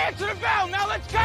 Answer the bell. Now let's go.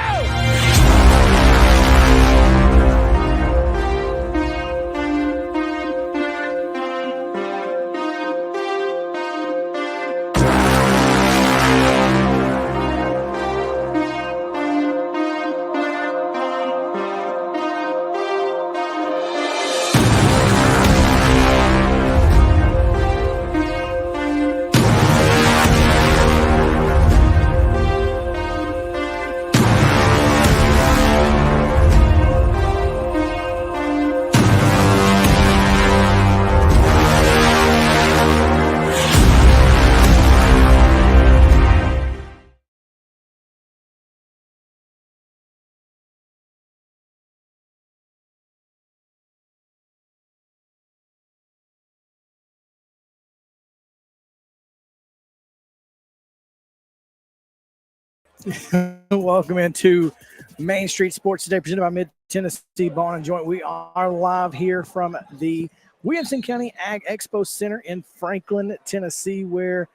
Welcome into Main Street Sports today, presented by Mid-Tennessee Bond and Joint. We are live here from the Williamson County Ag Expo Center in Franklin, Tennessee, where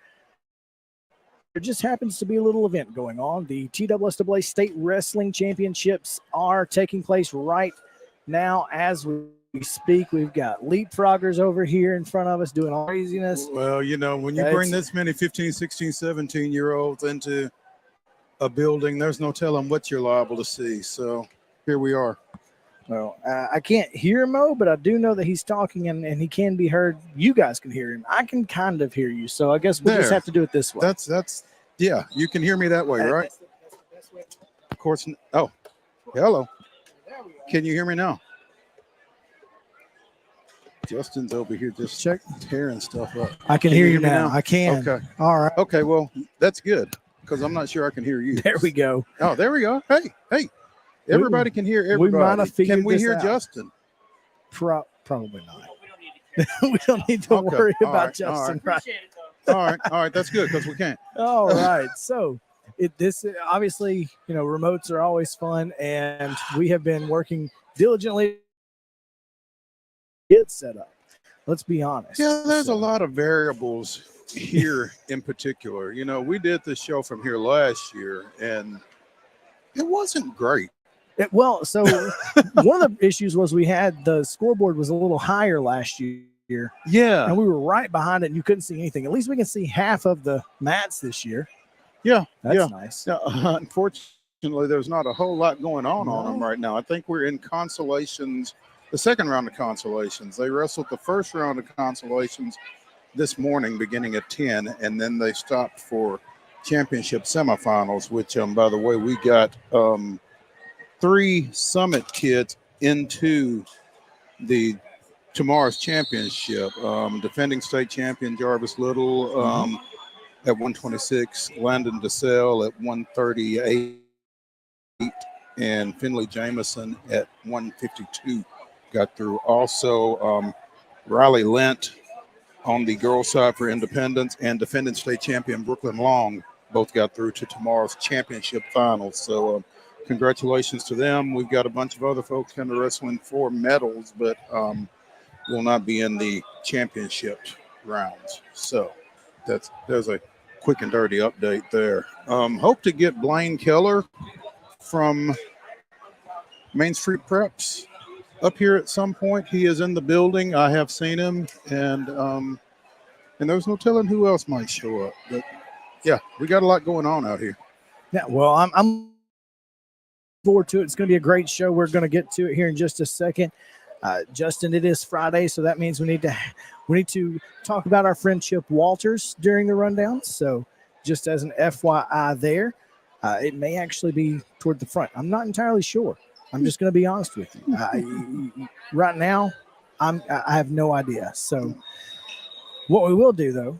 there just happens to be a little event going on. The TSSAA State Wrestling Championships are taking place right now as we speak. We've got leapfroggers over here in front of us doing all craziness. Well, you know, when you bring this many 15, 16, 17-year-olds into a building, there's no telling what you're liable to see. So here we are. Well, I can't hear Mo, but I do know that he's talking and he can be heard. You guys can hear him. I can kind of hear you. So I guess we'll just have to do it this way. That's yeah, you can hear me that way, right? Of course. Oh, hello. Can you hear me now? Justin's over here just tearing stuff up. I can hear you now. I can. Okay. All right. Okay, well, that's good because I'm not sure I can hear you. There we go. Oh, there we go. Hey. Everybody can hear everybody. We might have figured Can we this hear out. Justin? Probably not. We don't need to worry about Justin. All right. That's good because we can't. All right. So this obviously, you know, remotes are always fun, and we have been working diligently to get set up. Let's be honest. Yeah, there's a lot of variables here in particular. You know, we did this show from here last year, and it wasn't great. So one of the issues was we had the scoreboard was a little higher last year. Yeah. And we were right behind it and you couldn't see anything. At least we can see half of the mats this year. Yeah. That's nice. Yeah, unfortunately, there's not a whole lot going on them right now. I think we're in consolations, the second round of consolations. They wrestled the first round of consolations this morning beginning at 10, and then they stopped for championship semifinals, which, by the way, we got 3 Summit kids into the tomorrow's championship. Defending state champion Jarvis Little at 126, Landon DeSalle at 138, and Finley Jameson at 152 got through. Also, Riley Lent on the girls' side for Independence and defending state champion Brooklyn Long both got through to tomorrow's championship finals. So congratulations to them. We've got a bunch of other folks kind of wrestling for medals, but will not be in the championship rounds. So there's a quick and dirty update there. Hope to get Blaine Keller from Main Street Preps up here at some point. He is in the building. I have seen him, and there's no telling who else might show up. But yeah, we got a lot going on out here. Yeah, well, I'm forward to it. It's going to be a great show. We're going to get to it here in just a second. Justin, it is Friday, so that means we need to talk about our friend Chip Walters during the rundown. So just as an FYI there, it may actually be toward the front. I'm not entirely sure. I'm just going to be honest with you. Right now, I have no idea. So what we will do, though,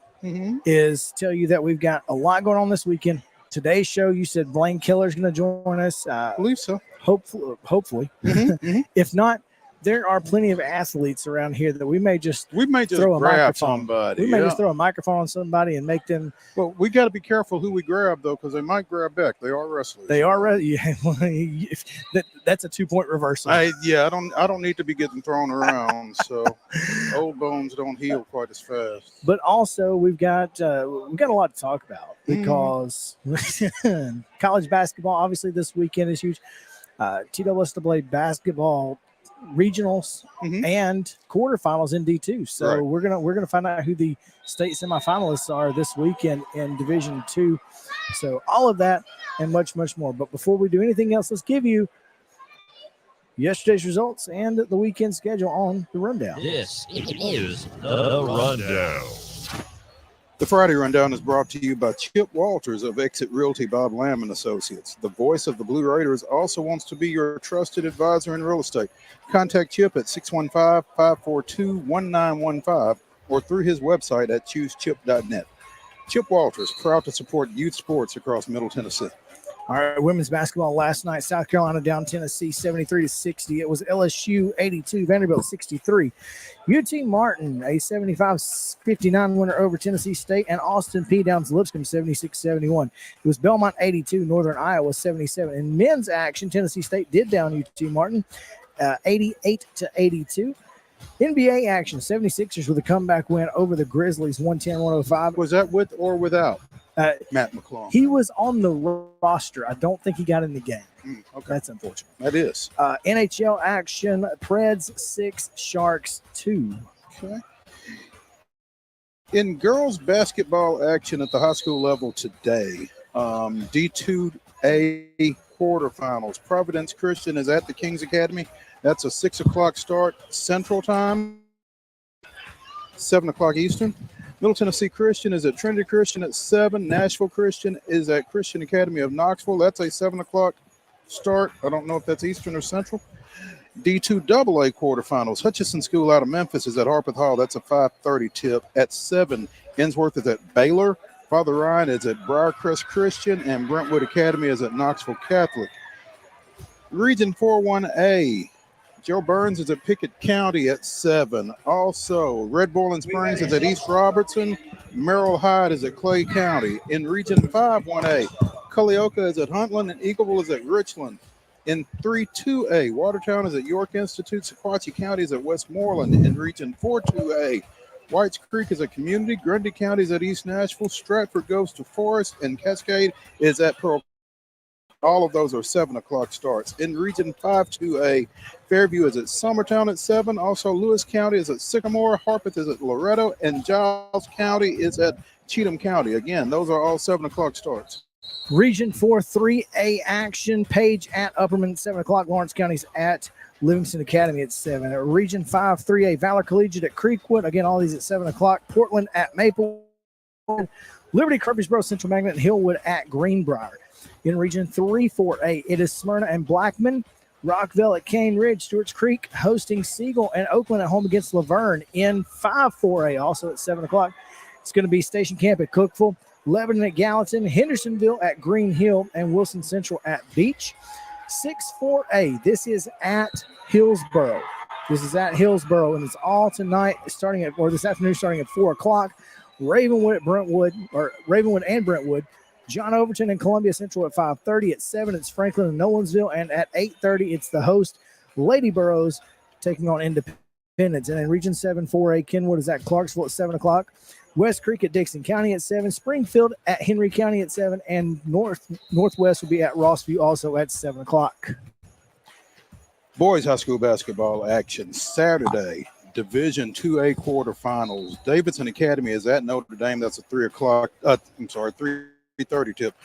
is tell you that we've got a lot going on this weekend. Today's show, you said Blaine Keller's going to join us. I believe so. Hopefully. If not, there are plenty of athletes around here that we may just throw a grab microphone. somebody. We may just throw a microphone on somebody and make them. Well, we got to be careful who we grab though, because they might grab back. They are wrestlers. They are. Yeah, that's a 2-point reversal. I don't need to be getting thrown around. So old bones don't heal quite as fast. But also we've got a lot to talk about because college basketball obviously this weekend is huge. TSSAA basketball regionals and quarterfinals in D2. So we're gonna find out who the state semifinalists are this weekend in Division II. So all of that and much more. But before we do anything else, let's give you yesterday's results and the weekend schedule on the rundown. This is the rundown. The Friday Rundown is brought to you by Chip Walters of Exit Realty Bob Lamb & Associates. The voice of the Blue Raiders also wants to be your trusted advisor in real estate. Contact Chip at 615-542-1915 or through his website at choosechip.net. Chip Walters, proud to support youth sports across Middle Tennessee. All right, women's basketball last night, South Carolina down Tennessee 73-60. It was LSU 82, Vanderbilt 63. UT Martin, a 75-59 winner over Tennessee State, and Austin P down to Lipscomb 76-71. It was Belmont 82, Northern Iowa 77. In men's action, Tennessee State did down UT Martin 88-82. NBA action, 76ers with a comeback win over the Grizzlies 110-105. Was that with or without Matt McClung? He was on the roster. I don't think he got in the game. Okay. That's unfortunate. That is. NHL action, Preds 6, Sharks 2. Okay. In girls basketball action at the high school level today, D2A quarterfinals. Providence Christian is at the Kings Academy. That's a 6 o'clock start Central Time, 7 o'clock Eastern. Middle Tennessee Christian is at Trinity Christian at 7. Nashville Christian is at Christian Academy of Knoxville. That's a 7 o'clock start. I don't know if that's Eastern or Central. D2AA quarterfinals. Hutchinson School out of Memphis is at Harpeth Hall. That's a 5:30 tip. At 7, Ensworth is at Baylor. Father Ryan is at Briarcrest Christian, and Brentwood Academy is at Knoxville Catholic. Region 4-1A. Joe Burns is at Pickett County at 7. Also, Red Boiling Springs is at East Robertson. Merrill Hyde is at Clay County. In Region 5-1A, Culleoka is at Huntland, and Eagleville is at Richland. In 3-2A, Watertown is at York Institute. Sequatchie County is at Westmoreland. In Region 4-2A, Whites Creek is at Community. Grundy County is at East Nashville. Stratford goes to Forest, and Cascade is at Pearl. All of those are 7 o'clock starts. In Region 5-2A, Fairview is at Summertown at 7. Also, Lewis County is at Sycamore. Harpeth is at Loretto. And Giles County is at Cheatham County. Again, those are all 7 o'clock starts. Region 4-3A action. Page at Upperman, 7 o'clock. Lawrence County's at Livingston Academy at 7. Region 5-3A, Valor Collegiate at Creekwood. Again, all these at 7 o'clock. Portland at Maple. Liberty, Murfreesboro, Central Magnet, and Hillwood at Greenbrier. In Region 3-4A, it is Smyrna and Blackman. Rockville at Cane Ridge. Stewart's Creek hosting Siegel, and Oakland at home against Laverne. In 5-4A, also at 7 o'clock, it's going to be Station Camp at Cookville. Lebanon at Gallatin. Hendersonville at Green Hill, and Wilson Central at Beach. 6-4A, this is at Hillsboro. And it's all tonight, this afternoon starting at 4 o'clock. Ravenwood and Brentwood. John Overton and Columbia Central at 5:30. At 7, it's Franklin and Nolensville. And at 8:30, it's the host, Lady Burroughs, taking on Independence. And in Region 7-4A, Kenwood is at Clarksville at 7 o'clock. West Creek at Dixon County at 7. Springfield at Henry County at 7. And Northwest will be at Rossview also at 7 o'clock. Boys high school basketball action Saturday. Division 2A quarterfinals. Davidson Academy is at Notre Dame. That's a 3:30 tip.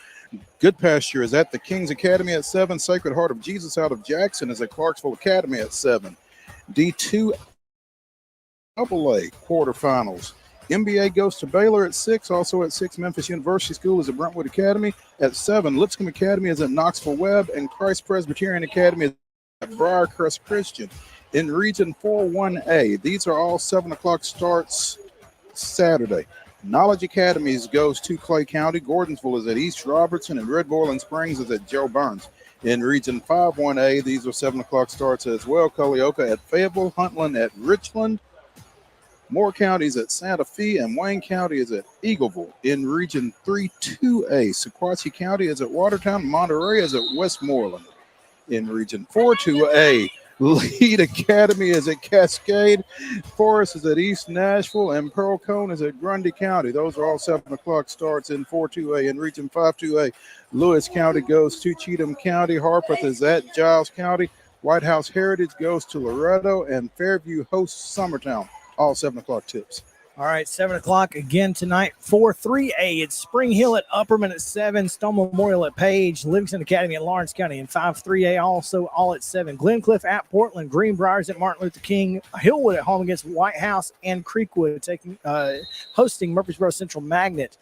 Good Pasture is at the Kings Academy at 7. Sacred Heart of Jesus out of Jackson is at Clarksville Academy at 7. D2AA quarterfinals. MBA goes to Baylor at 6. Also at 6, Memphis University School is at Brentwood Academy. At 7, Lipscomb Academy is at Knoxville Webb, and Christ Presbyterian Academy is at Briarcrest Christian. In Region 4-1A, these are all 7 o'clock starts Saturday. Knowledge Academies goes to Clay County. Gordonsville is at East Robertson, and Red Boiling Springs is at Joe Burns. In Region 5-1A, these are 7 o'clock starts as well. Culleoka at Fayetteville, Huntland at Richland, Moore County is at Santa Fe, and Wayne County is at Eagleville. In Region 3-2A, Sequatchie County is at Watertown, Monterey is at Westmoreland. In Region 4-2A, Lead Academy is at Cascade, Forest is at East Nashville, and Pearl Cone is at Grundy County. Those are all 7 o'clock starts in 4-2A. In Region 5-2A, Lewis County goes to Cheatham County, Harpeth is at Giles County, White House Heritage goes to Loretto, and Fairview hosts Summertown. All 7 o'clock tips. All right, 7 o'clock again tonight. 4-3A, it's Spring Hill at Upperman at 7, Stone Memorial at Page, Livingston Academy at Lawrence County. And 5-3A also all at 7. Glencliff at Portland, Greenbriers at Martin Luther King, Hillwood at home against White House, and Creekwood hosting Murfreesboro Central Magnet.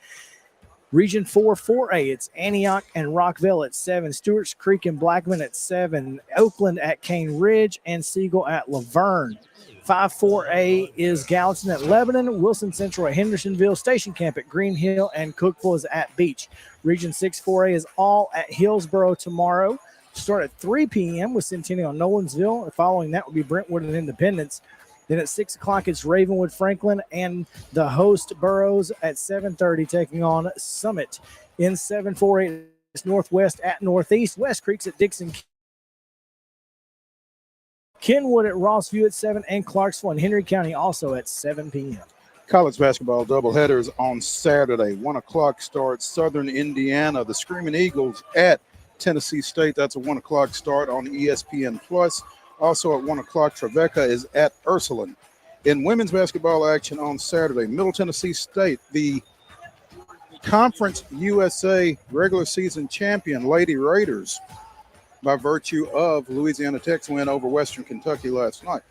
Region 4-4A, it's Antioch and Rockville at 7, Stewart's Creek and Blackman at 7, Oakland at Cane Ridge, and Siegel at Laverne. 5-4A is Gallatin at Lebanon, Wilson Central at Hendersonville, Station Camp at Green Hill, and Cookville is at Beach. Region 6-4A is all at Hillsboro tomorrow. Start at 3 p.m. with Centennial and Nolensville. Following that will be Brentwood and Independence. Then at 6 o'clock, it's Ravenwood, Franklin, and the host Burroughs at 7:30 taking on Summit. In 7-4A, it's Northwest at Northeast, West Creek's at Dixon, Kenwood at Rossview at 7, and Clarksville and Henry County also at 7 p.m. College basketball doubleheaders on Saturday. 1 o'clock starts Southern Indiana, the Screaming Eagles at Tennessee State. That's a 1 o'clock start on ESPN+. Also at 1 o'clock, Trevecca is at Ursuline. In women's basketball action on Saturday, Middle Tennessee State, the Conference USA regular season champion Lady Raiders, by virtue of Louisiana Tech's win over Western Kentucky last night.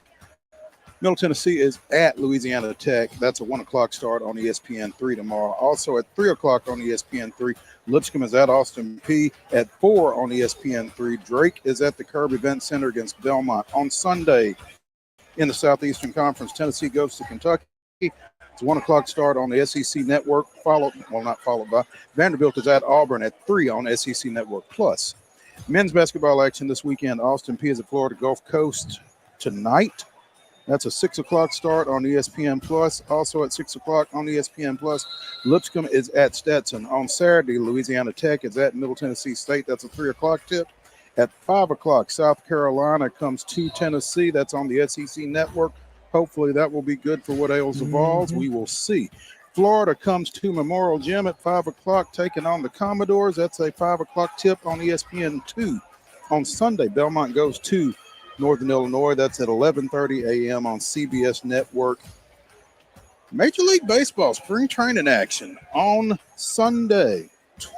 Middle Tennessee is at Louisiana Tech. That's a 1 o'clock start on ESPN3 tomorrow. Also at 3 o'clock on ESPN3, Lipscomb is at Austin Peay. At 4 on ESPN3, Drake is at the Curb Event Center against Belmont. On Sunday in the Southeastern Conference, Tennessee goes to Kentucky. It's a 1 o'clock start on the SEC Network, not followed by. Vanderbilt is at Auburn at 3 on SEC Network Plus. Men's basketball action this weekend. Austin Peay is at Florida Gulf Coast tonight. That's a 6 o'clock start on ESPN+. Also at 6 o'clock on ESPN+, Lipscomb is at Stetson. On Saturday, Louisiana Tech is at Middle Tennessee State. That's a 3 o'clock tip. At 5 o'clock, South Carolina comes to Tennessee. That's on the SEC Network. Hopefully that will be good for what ails the Vols. We will see. Florida comes to Memorial Gym at 5 o'clock, taking on the Commodores. That's a 5 o'clock tip on ESPN2. On Sunday, Belmont goes to Northern Illinois. That's at 11:30 a.m. on CBS Network. Major League Baseball spring training action on Sunday,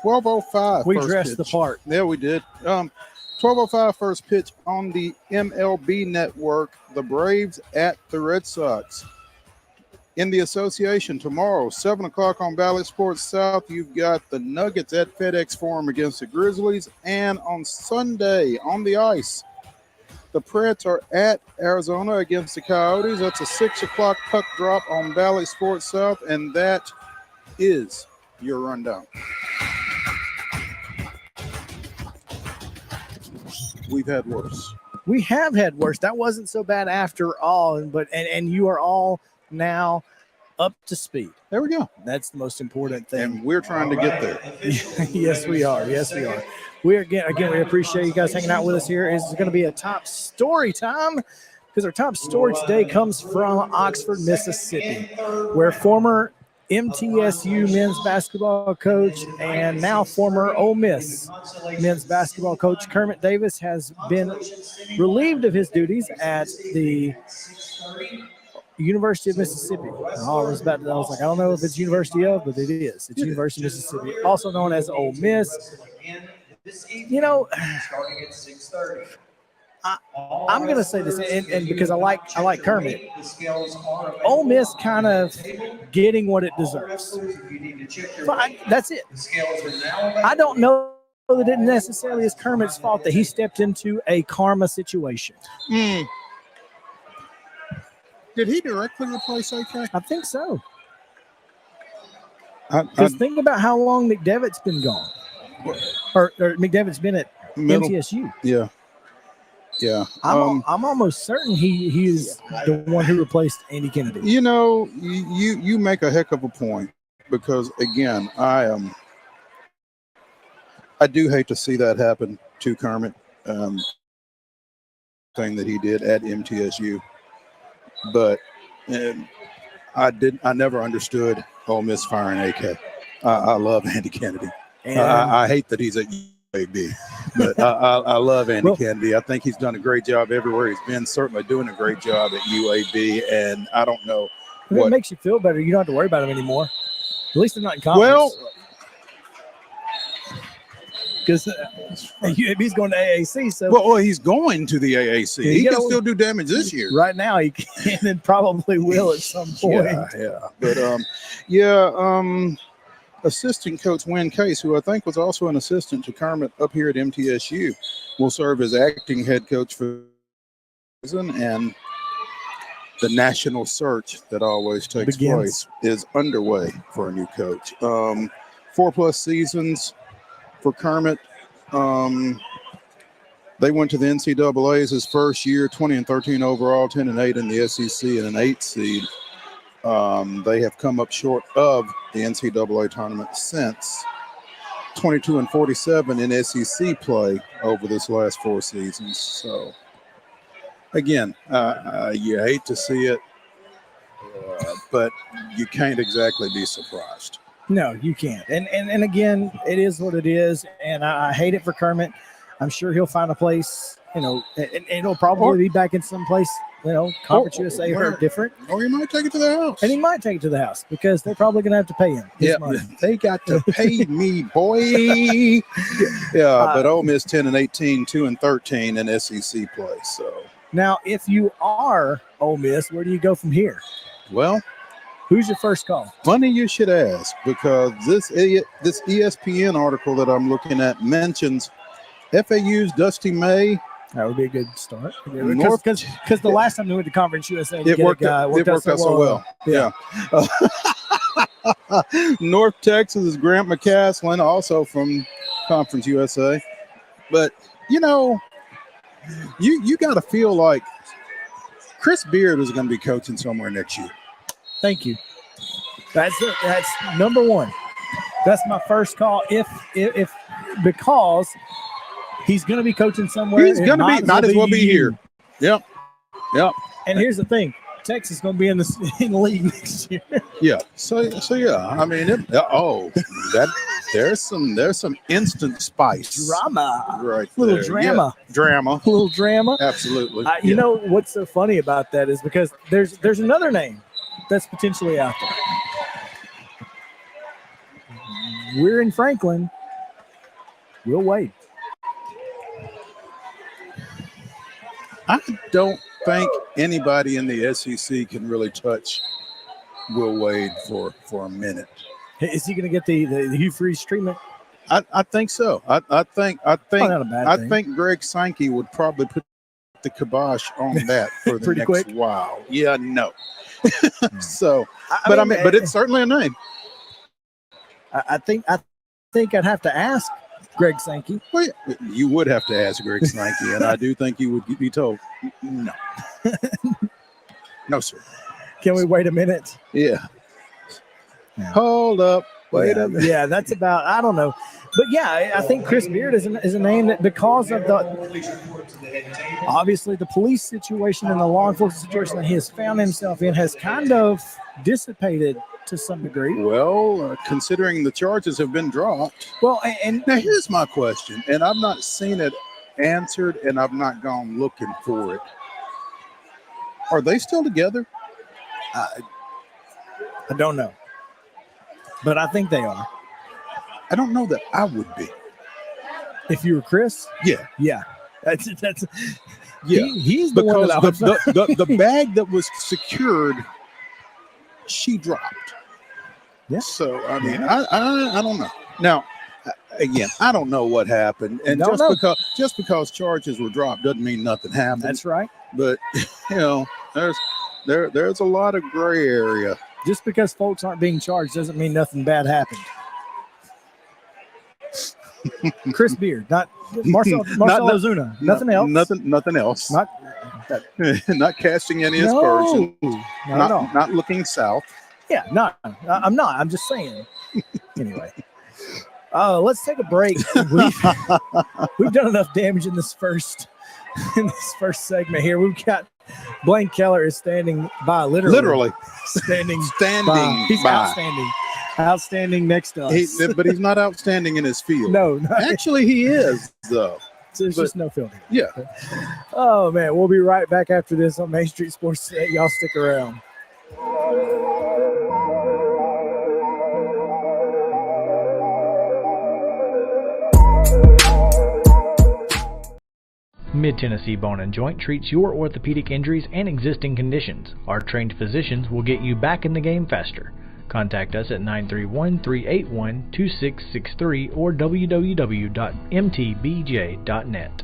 12:05. We dressed the part. Yeah, we did. 12:05 first pitch on the MLB Network. The Braves at the Red Sox. In the association tomorrow, 7 o'clock on Bally Sports South, you've got the Nuggets at FedEx Forum against the Grizzlies. And on Sunday on the ice, the Preds are at Arizona against the Coyotes. That's a 6 o'clock puck drop on Valley Sports South, and that is your rundown. We've had worse. We have had worse. That wasn't so bad after all, but you are all now up to speed. There we go. That's the most important thing. And we're trying to get there. Yes, we are. Yes, we are. We we appreciate you guys hanging out with us here. It's going to be a top story time because our top story today comes from Oxford, Mississippi, where former MTSU men's basketball coach and now former Ole Miss men's basketball coach Kermit Davis has been relieved of his duties at the University of Mississippi. I was like, I don't know if it's University of, but it is. It's University of Mississippi, also known as Ole Miss. You know, I'm going to say this, and because I like Kermit, Ole Miss kind of getting what it deserves. That's it. I don't know that it necessarily is Kermit's fault that he stepped into a karma situation. Did he directly replace AK? I think so. Because think about how long McDevitt's been gone. Or McDevitt's been at MTSU. Yeah. Yeah. I'm almost certain he is the one who replaced Andy Kennedy. You know, you make a heck of a point, because again, I do hate to see that happen to Kermit. Thing that he did at MTSU, but I never understood Ole Miss firing AK. I love Andy Kennedy. And I hate that he's at UAB, but I love Andy Kennedy. I think he's done a great job everywhere he's been. Certainly doing a great job at UAB, and I don't know if it makes you feel better, you don't have to worry about him anymore. At least they're not in conference. Well, because UAB's going to AAC. So well, he's going to the AAC. He can still do damage this year. Right now, he can and probably will at some point. Yeah. But assistant coach Wynn Case, who I think was also an assistant to Kermit up here at MTSU, will serve as acting head coach for the season, and the national search that always takes place is underway for a new coach. 4+ seasons for Kermit. They went to the NCAA's his first year, 20-13 overall, 10-8 in the SEC, and an 8 seed. They have come up short of the NCAA tournament since, 22-47 in SEC play over this last 4 seasons. So, again, you hate to see it, but you can't exactly be surprised. No, you can't. And again, it is what it is, and I hate it for Kermit. I'm sure he'll find a place, and he'll probably be back in some place, Conference USA or different. Or he might take it to the house. And he might take it to the house because they're probably going to have to pay him his money. They got to pay me, boy. But Ole Miss 10-18, 2-13 in SEC play. So now, if you are Ole Miss, where do you go from here? Well, who's your first call? Funny you should ask, because this ESPN article that I'm looking at mentions FAU's Dusty May. That would be a good start. Because the last time they went to Conference USA, it worked out so well. Yeah. North Texas' Grant McCaslin, also from Conference USA. But, you got to feel like Chris Beard is going to be coaching somewhere next year. Thank you. That's number one. That's my first call. If because he's going to be coaching somewhere, he's going to might as well be here. Yep. And here's the thing: Texas is going to be in the league next year. Yeah. So yeah. I mean, there's some instant spice, drama, right? Little drama, little drama. Absolutely. You know what's so funny about that is because there's another name that's potentially out there. We're in Franklin. We'll wait. I don't think anybody in the SEC can really touch Will Wade for a minute. Is he going to get the Hugh Freeze treatment? I think so. I think Greg Sankey would probably put the kibosh on that for the next while. Yeah, no. So, but it's certainly a name. I think I'd have to ask Greg Sankey. Well, you would have to ask Greg Sankey, and I do think you would be told no. No, sir. Can we wait a minute? Yeah. Hold up. Wait a minute. Yeah, that's about, I don't know. But yeah, I think Chris Beard is a name that, because of obviously the police situation and the law enforcement situation that he has found himself in, has kind of dissipated to some degree. Well, considering the charges have been dropped. Well, and now here's my question, and I've not seen it answered, and I've not gone looking for it. Are they still together? I don't know, but I think they are. I don't know that I would be. If you were Chris? Yeah. That's yeah. He's the one that the bag that was secured, she dropped. Yeah. So I mean, I don't know. Now, again, I don't know what happened, and just because charges were dropped doesn't mean nothing happened. That's right. But there's a lot of gray area. Just because folks aren't being charged doesn't mean nothing bad happened. Chris Beard, not Marcel Ozuna. Nothing else. Nothing else. Not Not casting any no, aspersions. not at all. Not looking south. Yeah, not. I'm not. I'm just saying. Anyway, let's take a break. We've done enough damage in this first segment here. We've got Blaine Keller is standing by, literally standing by. He's outstanding next to us. But he's not outstanding in his field. No, actually, he is though. There's just no field here. Yeah. Oh man, we'll be right back after this on Main Street Sports Today. Y'all stick around. Mid-Tennessee Bone and Joint treats your orthopedic injuries and existing conditions. Our trained physicians will get you back in the game faster. Contact us at 931-381-2663 or www.mtbj.net.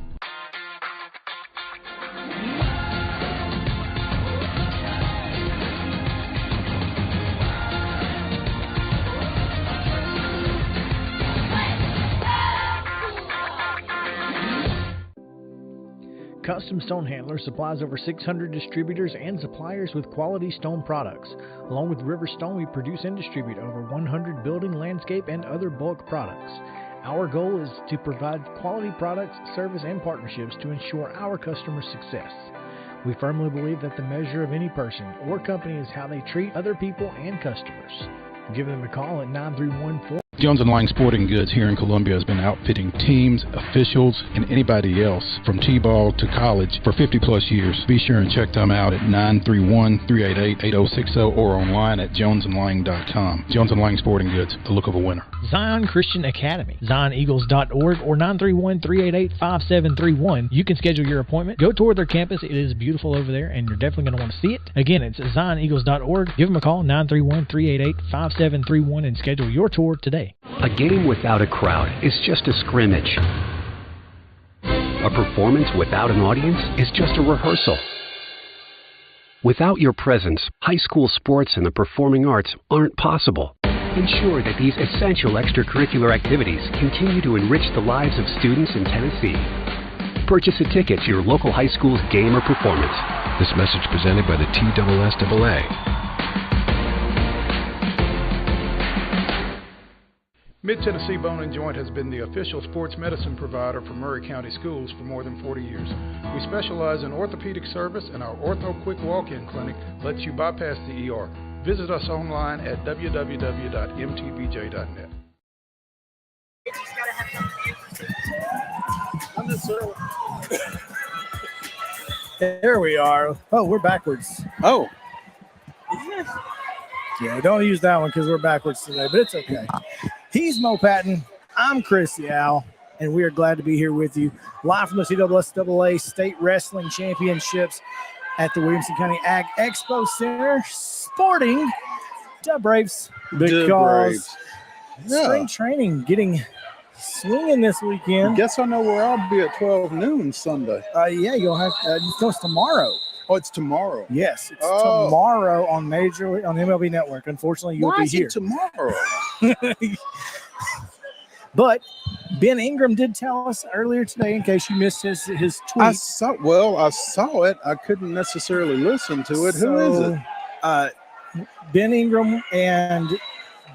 Custom Stone Handler supplies over 600 distributors and suppliers with quality stone products. Along with River Stone, we produce and distribute over 100 building, landscape, and other bulk products. Our goal is to provide quality products, service, and partnerships to ensure our customers' success. We firmly believe that the measure of any person or company is how they treat other people and customers. Give them a call at 931-4. Jones & Lang Sporting Goods here in Columbia has been outfitting teams, officials, and anybody else from T-ball to college for 50-plus years. Be sure and check them out at 931-388-8060 or online at jonesandlang.com. Jones & Lang Sporting Goods, the look of a winner. Zion Christian Academy, zioneagles.org or 931-388-5731. You can schedule your appointment. Go tour their campus. It is beautiful over there, and you're definitely going to want to see it. Again, it's zioneagles.org. Give them a call, 931-388-5731, and schedule your tour today. A game without a crowd is just a scrimmage. A performance without an audience is just a rehearsal. Without your presence, high school sports and the performing arts aren't possible. Ensure that these essential extracurricular activities continue to enrich the lives of students in Tennessee. Purchase a ticket to your local high school's game or performance. This message presented by the TSSAA. Mid-Tennessee Bone & Joint has been the official sports medicine provider for Murray County Schools for more than 40 years. We specialize in orthopedic service, and our Ortho Quick Walk-In Clinic lets you bypass the ER. Visit us online at www.mtbj.net. There we are. Oh, we're backwards. Oh. Yeah, don't use that one because we're backwards today, but it's okay. He's Mo Patton. I'm Chris Yow, and we are glad to be here with you live from the TSSAA State Wrestling Championships at the Williamson County Ag Expo Center, sporting the Braves because spring training getting swinging this weekend. Guess I know where I'll be at 12 noon Sunday. Yeah, you'll have it's tomorrow. Oh, it's tomorrow. Yes, it's tomorrow on MLB Network. Unfortunately, you'll be here tomorrow. But Ben Ingram did tell us earlier today, in case you missed his tweet. I saw it. I couldn't necessarily listen to it. Who is it? Ben Ingram and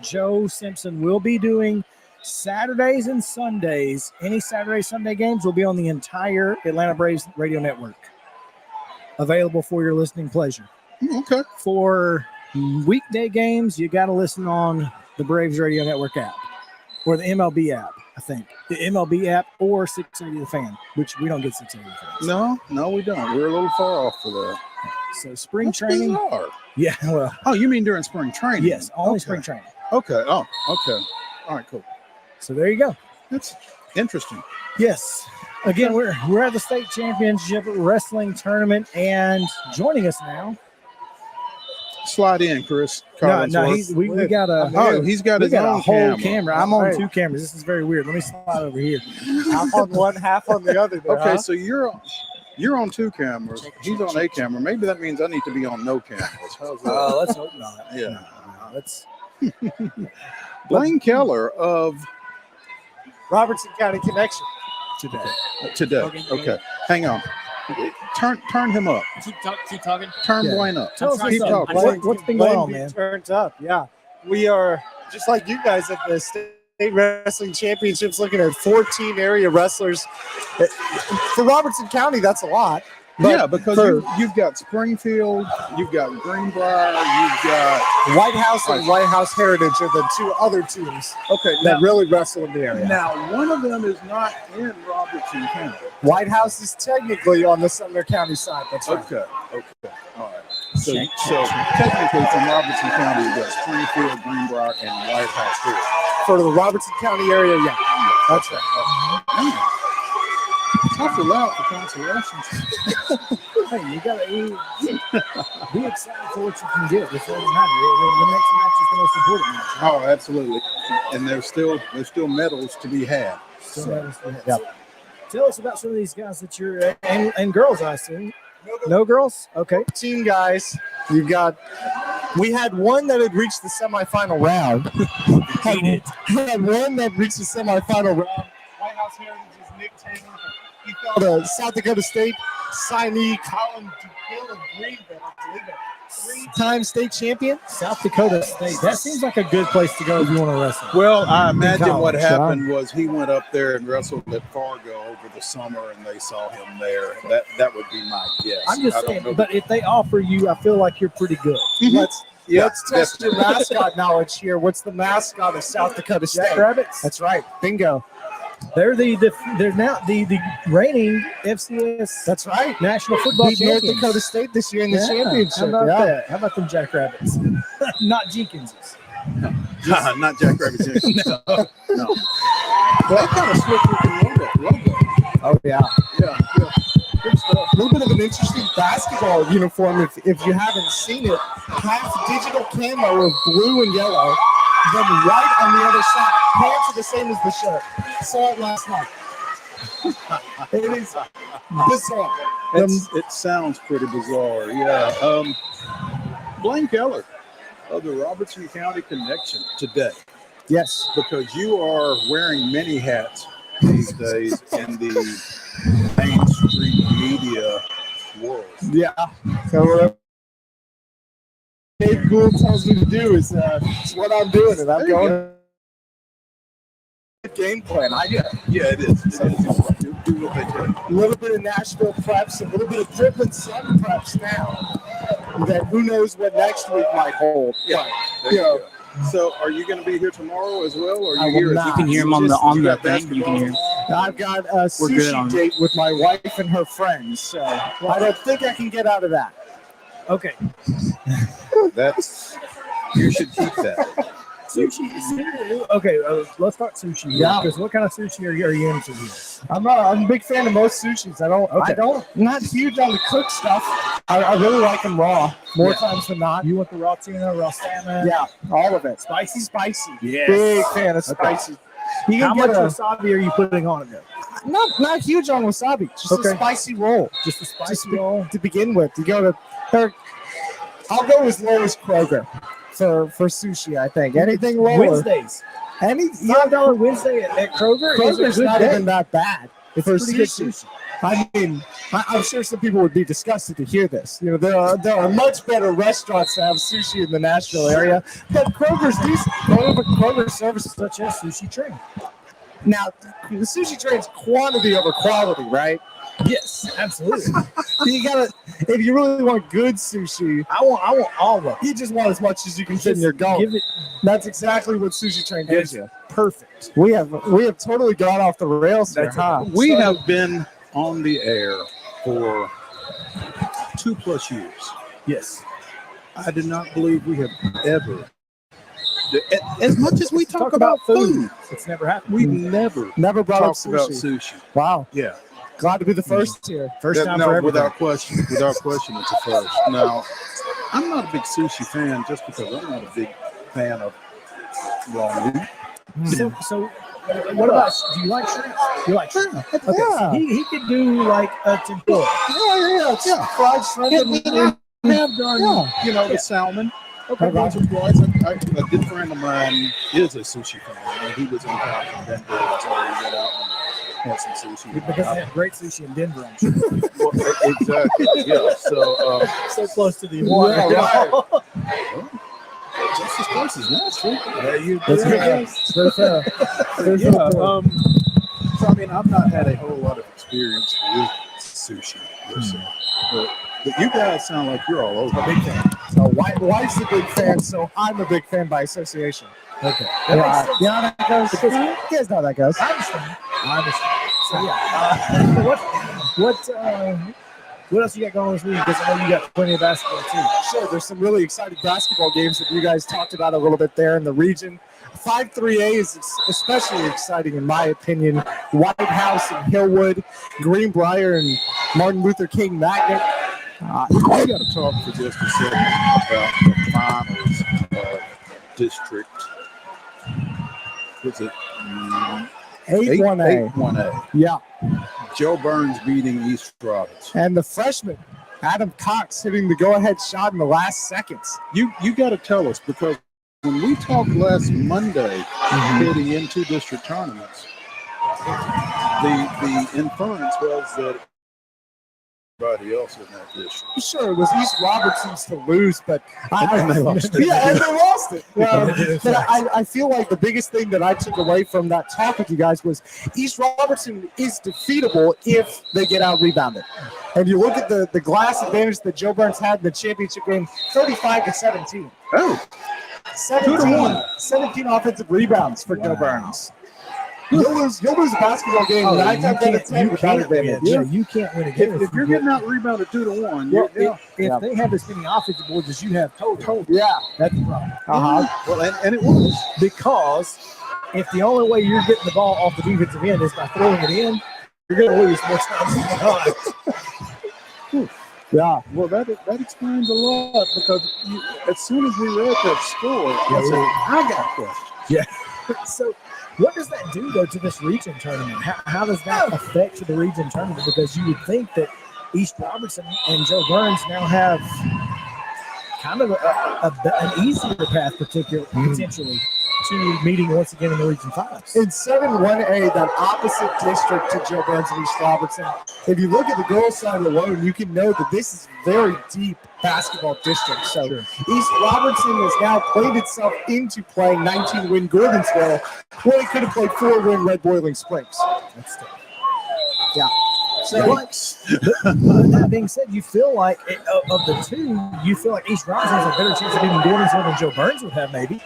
Joe Simpson will be doing Saturdays and Sundays. Any Saturday, Sunday games will be on the entire Atlanta Braves radio network, available for your listening pleasure. Okay. For weekday games, you got to listen on the Braves radio network app or the MLB app, I think. The MLB app or 680 The Fan, which we don't get 680 The Fan. No, we don't. We're a little far off for that. So spring training. Bizarre. Yeah, well. Oh, you mean during spring training? Yes, only spring training. Okay. Oh, okay. All right, cool. So there you go. That's interesting. Yes. Again, we're at the state championship wrestling tournament, and joining us now. Slide in, Chris. No, we got a. Oh, he's got his own whole camera. I'm on two cameras. This is very weird. Let me slide over here. I'm on one, half on the other. Okay, so you're on two cameras. He's on a camera. Maybe that means I need to be on no cameras. How's that? Let's hope not. Yeah. Let's. Blaine Keller of Robertson County Connection. Today. Okay. Hang on. Turn him up. Keep talking. Turn Blaine up. Tell us Keep talking. what's been going on, man? Turned up, yeah. We are just like you guys at the state wrestling championships, looking at 14 area wrestlers. For Robertson County, that's a lot. Yeah, because you've got Springfield, you've got Greenbrier, you've got White House and White House Heritage are the two other teams that really wrestle in the area. Now, one of them is not in Robertson County. White House is technically on the Sumner County side. That's right. Okay. All right. So technically from Robertson County, you've got Springfield, Greenbrier, and White House here. For the Robertson County area, yeah. That's right. Tough allowed for consolations. Hey, you gotta be excited for what you can get. It doesn't matter. The next match is the most important match. Right? Oh, absolutely. And there's still medals to be had. Tell us about some of these guys that you're and girls, I assume. No girls? Okay. Team guys. We had one that had reached the semifinal round. had one that reached the semifinal round. White House Heritage is Nick Taylor. He fell to South Dakota State signee Colin DeGill of Greenville, I believe it. 3-time state champion. South Dakota State. That seems like a good place to go if you want to wrestle. Well, I imagine what happened was he went up there and wrestled at Fargo over the summer, and they saw him there. That would be my guess. I'm just saying, but if they offer you, I feel like you're pretty good. Let's test your mascot knowledge here. What's the mascot of South Dakota State? Jackrabbits. That's right. Bingo. They're now the reigning FCS. That's right. National football champions. North Dakota State this year in the championship. How about that? How about them Jackrabbits? Not Jenkinses. Not Jackrabbit Jenkins. No. They kind of switched with the logo. Oh yeah. Yeah. Good stuff. A little bit of an interesting basketball uniform if you haven't seen it. Half digital camo of blue and yellow, then white on the other side. Pants are the same as the shirt. Saw it last night. It is bizarre. It sounds pretty bizarre. Yeah. Blaine Keller of the Robertson County Connection today. Yes. Because you are wearing many hats these days in the mainstream media world. Yeah. So whatever Dave Gould tells me to do is what I'm doing, and I'm going. Game plan. It is. Do what they do. A little bit of Nashville preps, a little bit of Brooklyn Sun preps now. That who knows what next week might hold. Yeah. So, are you going to be here tomorrow as well, or are you here? You can hear him on the thing. You can hear him. I've got a sushi date with my wife and her friends, so I don't think I can get out of that. Okay. You should keep that. Sushi. Okay, let's talk sushi. Yeah. Because what kind of sushi are you into here? I'm a big fan of most sushis. I'm not huge on the cooked stuff. I really like them raw more times than not. You want the raw tuna, raw salmon? Yeah, all of it. Spicy. Yes. Big fan of spicy. You How much wasabi are you putting on it? Not huge on wasabi. Just a spicy roll. Just a spicy roll to begin with. You go to. I'll go as low as Kroger for sushi. I think anything lower. Wednesdays. $5 Wednesday at Kroger. Kroger's not even that bad. It's for pretty good sushi. I mean, I'm sure some people would be disgusted to hear this. You know, there are much better restaurants that have sushi in the Nashville area, but Kroger's decent. Kroger services such as Sushi Train. Now, the Sushi Train's quantity over quality, right? Yes, absolutely. You gotta, if you really want good sushi, I want all of it. You just want as much as you can fit in your gullet. That's exactly what Sushi Train gives you. Perfect. We have totally gone off the rails here, huh? We have been on the air for 2+ years. Yes. I do not believe we have ever, as much as we talk about food, it's never happened. We've never brought up about sushi. sushi. Wow. Yeah. Glad to be the first here. First time for everything. Without question, it's a first. Now, I'm not a big sushi fan just because I'm not a big fan of raw meat. So what about, do you like shrimp? You like shrimp? Okay. Yeah. He could do like a tempura. Yeah. Fried shrimp. Have done, the salmon. Okay, once or twice. A good friend of mine is a sushi fan, and he was in town from Denver, so we went out and had some sushi. Because they have great sushi in Denver, I'm sure. Well, exactly. Yeah. So close to the water. Yeah, right. Just as close as Nashville. That's very fair. So I mean, I've not had a whole lot of experience with sushi, per se. But you guys sound like you're all over. A big fan. So wife's a big fan, so I'm a big fan by association. Okay. You know how that goes? You guys know how that goes. I understand. So yeah. What else you got going this week? Because I know you got plenty of basketball too. Sure, there's some really exciting basketball games that you guys talked about a little bit there in the region. 5-3A is especially exciting in my opinion. White House and Hillwood, Greenbrier and Martin Luther King Magnet. We got to talk for just a second about the finals district. What's it? 8-1A. 8-1A. Yeah. Joe Burns beating East Robinson. And the freshman, Adam Cox, hitting the go-ahead shot in the last seconds. You got to tell us, because when we talked last Monday heading into district tournaments, the inference was that everybody else in that district. Sure, it was East Robertson's to lose, but And they lost it. Yeah, and they lost it. But I feel like the biggest thing that I took away from that talk with you guys was East Robertson is defeatable if they get out rebounded. And you look at the glass advantage that Joe Burns had in the championship game, 35-17. Oh, 17 offensive rebounds for Joe Burns. You'll lose a basketball game 9 times out of 10 without advantage. Yeah, you can't win a game if you're getting out rebounded 2-1, if they have as many offensive boards as you have total, yeah, that's the problem. Well, and it was because if the only way you're getting the ball off the defensive end is by throwing it in, you're going to lose more times than not. Yeah, well, that explains a lot, because as soon as we read that score, I got questions. Yeah. So, what does that do, though, to this region tournament? How does that affect the region tournament? Because you would think that East Robertson and Joe Burns now have kind of an easier path, potentially, to meeting once again in the Region 5s. In 7-1A, that opposite district to Joe Burns and East Robertson, if you look at the girls' side alone, you can know that this is very deep basketball district. So East Robertson has now played itself into playing 19-win Gordonsville, when it could have played 4-win Red Boiling Springs. That's tough. Yeah. So, but that being said, you feel like of the two, you feel like East Robertson has a better chance of beating Gordonsville than Joe Burns would have, maybe.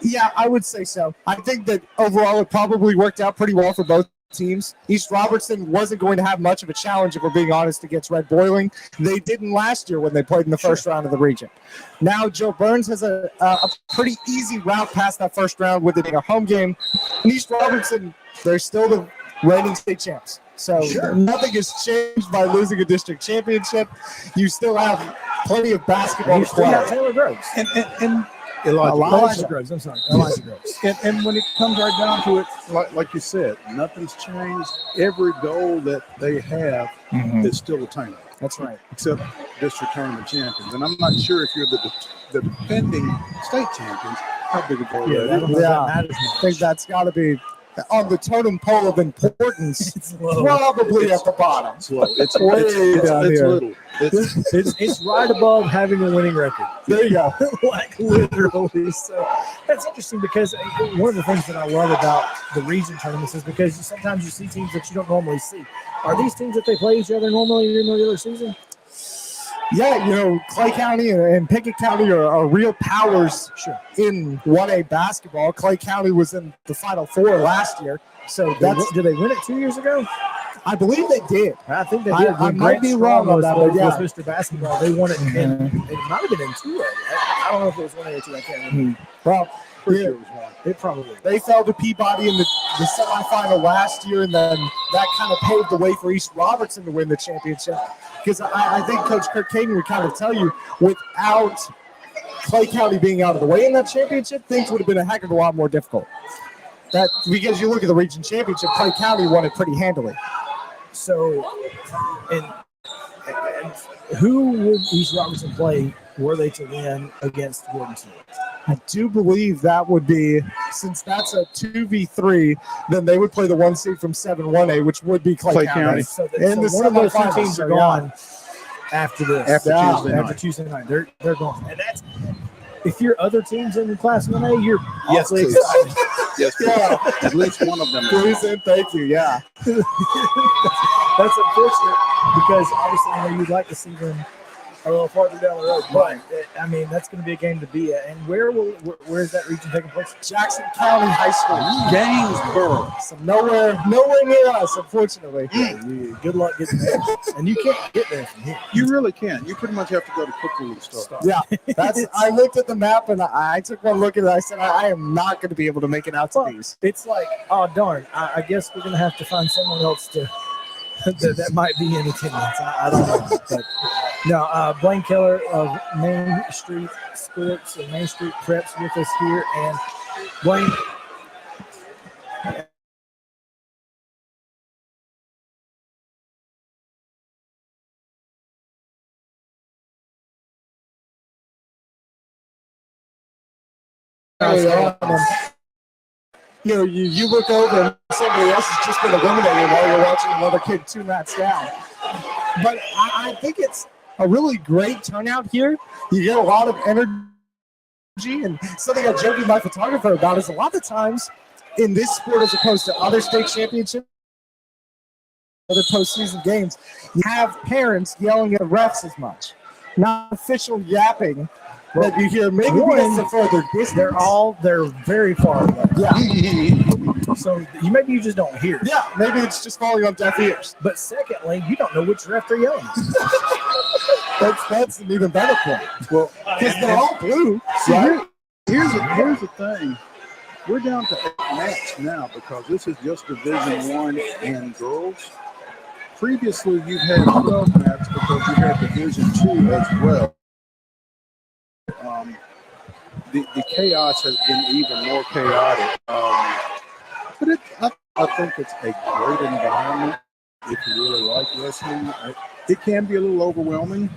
Yeah, I would say so. I think that overall it probably worked out pretty well for both teams. East Robertson wasn't going to have much of a challenge, if we're being honest, against Red Boiling. They didn't last year when they played in the first round of the region. Now Joe Burns has a pretty easy route past that first round, with it being a home game. And East Robertson, they're still the reigning state champs. So nothing has changed by losing a district championship. You still have plenty of basketball to play. Taylor Groves. And Elijah Groves. I'm sorry. Elijah Groves. And when it comes right down to it, like you said, nothing's changed. Every goal that they have is still attainable. That's right. Except district tournament champions. And I'm not sure if you're the defending state champions, how big a goal that is. I think that's got to be on the totem pole of importance, probably at the bottom. It's little. It's right above having a winning record. There you go. Like literally. So that's interesting, because one of the things that I love about the region tournaments is because sometimes you see teams that you don't normally see. Are these teams that they play each other normally in the regular season? Yeah, Clay County and Pickett County are real powers in 1A basketball. Clay County was in the Final Four last year. So did they win it 2 years ago? I believe they did. I think they did. I might be wrong on that, but was Mr. Basketball. They won it in, it might have been in 2A. I don't know if it was 1A or 2. I can't remember. Well, it probably. They fell to Peabody in the semifinal last year, and then that kind of paved the way for East Robertson to win the championship. Because I think Coach Kirk Caden would kind of tell you, without Clay County being out of the way in that championship, things would have been a heck of a lot more difficult. Because you look at the region championship, Clay County won it pretty handily. So, and who would East Robertson play were they to win against Gordon State. I do believe that would be, since that's a 2v3, then they would play the 1 seed from 7-1A, which would be Clay County. So, And so one of those two semifinals, teams are gone after this. After Tuesday night. They're gone. And that's, if your other team's in Class 1A, you're Yes, awfully please. excited. Yes, please. At least one of them. Please and thank you. Yeah. That's unfortunate because obviously you'd like to see them a little farther down the road. But I mean, that's going to be a game to be at. And where is that region taking place? Jackson County High School. Gainesboro. So nowhere near us, unfortunately. Good luck getting there. And you can't get there from here. You really can't. You pretty much have to go to Cooperlee to start. Yeah, I looked at the map and I took one look at it. I said, I am not going to be able to make it out to these. It's like, oh darn! I guess we're going to have to find someone else to that might be in attendance. I don't know, but no. Blaine Keller of Main Street Sports and Main Street Preps with us here, and Blaine. You look over and somebody else has just been eliminated while you're watching another kid 2 mats down. But I think it's a really great turnout here. You get a lot of energy, and something I joke with my photographer about is a lot of times in this sport, as opposed to other state championships, other postseason games, you have parents yelling at refs as much, not official yapping. That you hear maybe because of further distance. They're very far away. Yeah. So maybe you just don't hear it. Yeah, maybe it's just falling on deaf ears. But secondly, you don't know which ref they're yelling at. That's an even better point. Well, because they're all blue. See, here's the thing. We're down to 8 mats now because this is just Division I and girls. Previously, you've had 12 mats because you had Division II as well. The chaos has been even more chaotic. But I think it's a great environment if you really like wrestling. It can be a little overwhelming,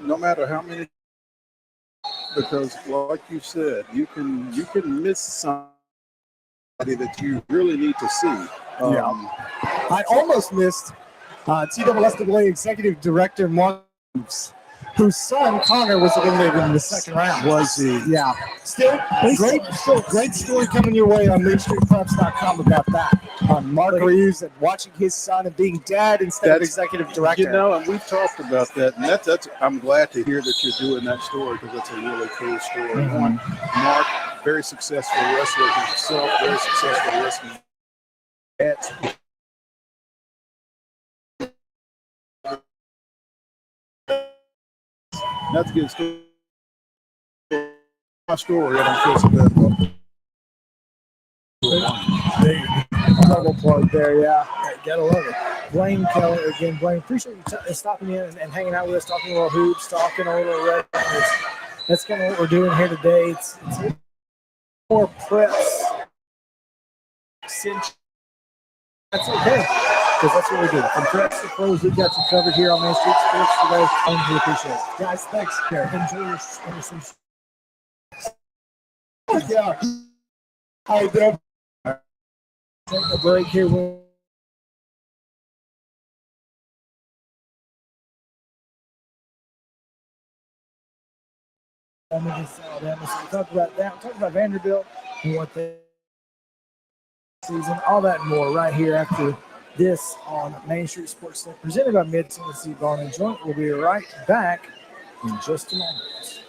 no matter how many. Because, like you said, you can miss somebody that you really need to see. I almost missed TSSAA Executive Director Mark, whose son Connor was eliminated in the second round. Was he? Yeah. Still great story coming your way on MainStreetPreps.com about that. Mark Reeves and watching his son and being dad instead of executive director. You know, and we've talked about that, and that's I'm glad to hear that you're doing that story because it's a really cool story. Mm-hmm. Mark, very successful wrestler himself, very successful wrestling. That's a good story. My story, I don't feel so bad about. Double plug there, yeah. Gotta love it. Blaine Keller again. Blaine, appreciate you stopping in and hanging out with us, talking a little hoops, talking a little red. That's kind of what we're doing here today. It's more preps. That's okay, because that's what we do. From preps to pros, we've got you covered here on Main Street Sports today. I appreciate it. Guys, thanks. Enjoy your some. Yeah. I do. Take a break here. Against Alabama. So we talked about that. We talked about Vanderbilt and what they season, all that and more right here after this on Main Street Sports Net, presented by Mid Tennessee Bar and Joint. We'll be right back in just a moment.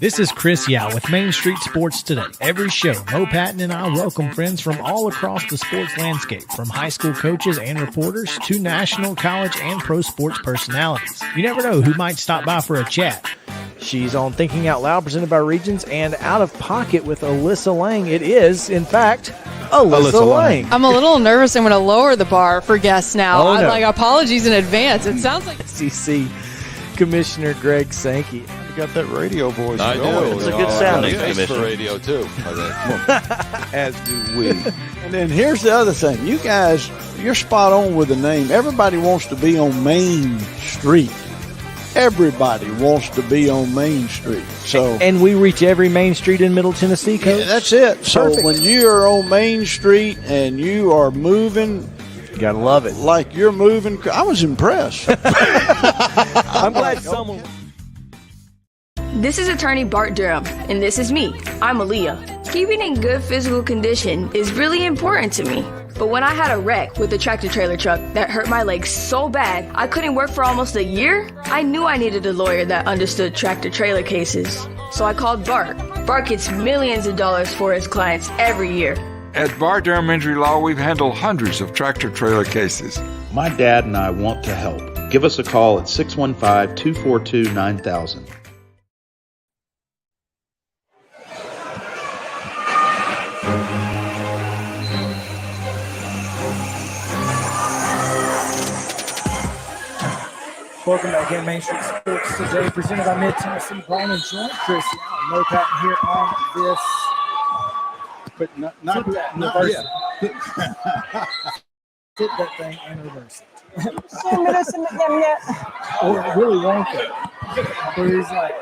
This is Chris Yow with Main Street Sports Today. Every show, Mo Patton and I welcome friends from all across the sports landscape, from high school coaches and reporters to national, college, and pro sports personalities. You never know who might stop by for a chat. She's on Thinking Out Loud, presented by Regions, and Out of Pocket with Alyssa Lang. It is, in fact, Alyssa Lang. I'm a little nervous. I'm going to lower the bar for guests now. Oh, no. Like, apologies in advance. It sounds like SEC Commissioner Greg Sankey. You got that radio voice. I do. It's a good sound. Thanks for radio, too. As do we. And then here's the other thing. You guys, you're spot on with the name. Everybody wants to be on Main Street. Everybody wants to be on Main Street. So, and we reach every main street in Middle Tennessee, Coach. Yeah, that's it. So Perfect. when you are on Main Street and you are moving, you gotta love it. Like you're moving. I was impressed. I'm glad someone. This is attorney Bart Durham, and this is me. I'm Aaliyah. Keeping in good physical condition is really important to me. But when I had a wreck with a tractor trailer truck that hurt my legs so bad I couldn't work for almost a year, I knew I needed a lawyer that understood tractor trailer cases. So I called Bart. Bart gets millions of dollars for his clients every year. At Bart Durham Injury Law, we've handled hundreds of tractor trailer cases. My dad and I want to help. Give us a call at 615-242-9000. Welcome back again, Main Street Sports Today, presented by Mid-Tennessee Bone and Joint. Chris Yow and Mo Patton here on this. But not reverse yet. Flip that thing and reverse it. Or Willy Wonka, where he's like,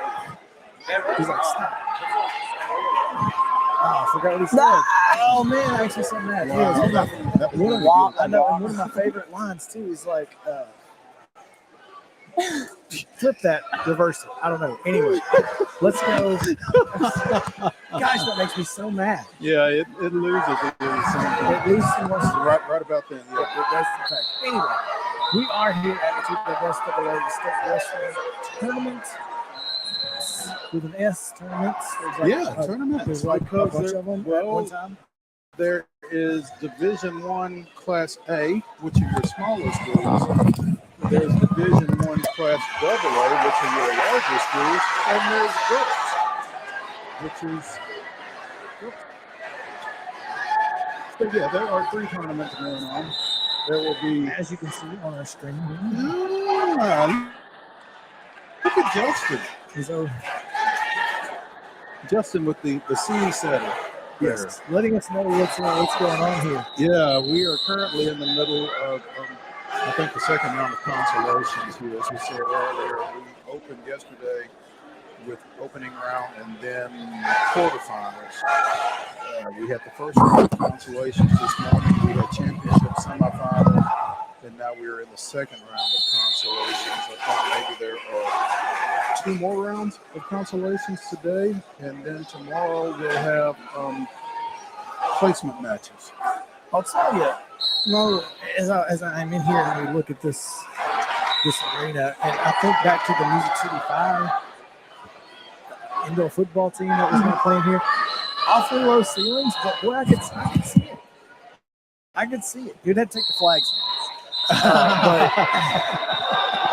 stop. Oh, I forgot what he said. Oh, man, I actually said that. Yeah, I know, and one of my favorite lines, too, is like, flip that, reverse it. I don't know. Anyway, let's go. Gosh, that makes me so mad. Yeah, it loses. It loses right about then. Yeah, it does. In fact. Anyway, we are here at the TSSAA State Wrestling Tournament with an S tournament. Tournament. There's like a bunch of them at one time. There is Division I Class A, which are your smaller schools. There's Division I Class AA, which are your larger schools, and there's girls, which is. So yeah, there are 3 tournaments going on. There will be, as you can see on our screen. Look at Justin. He's over. Justin with the scene setter. Yes, letting us know what's going on here. Yeah, we are currently in the middle of. I think the second round of consolations here, as we said earlier, we opened yesterday with opening round and then quarterfinals. We had the first round of consolations this morning. We had championship semifinals, and now we're in the second round of consolations. I think maybe there are 2 more rounds of consolations today, and then tomorrow we'll have placement matches. I'll tell you. No, as I'm in here and we look at this arena, and I think back to the Music City 5 indoor football team that was not playing here. Awfully low ceilings, but boy, I could see it. I could see it. You'd have to take the flags down.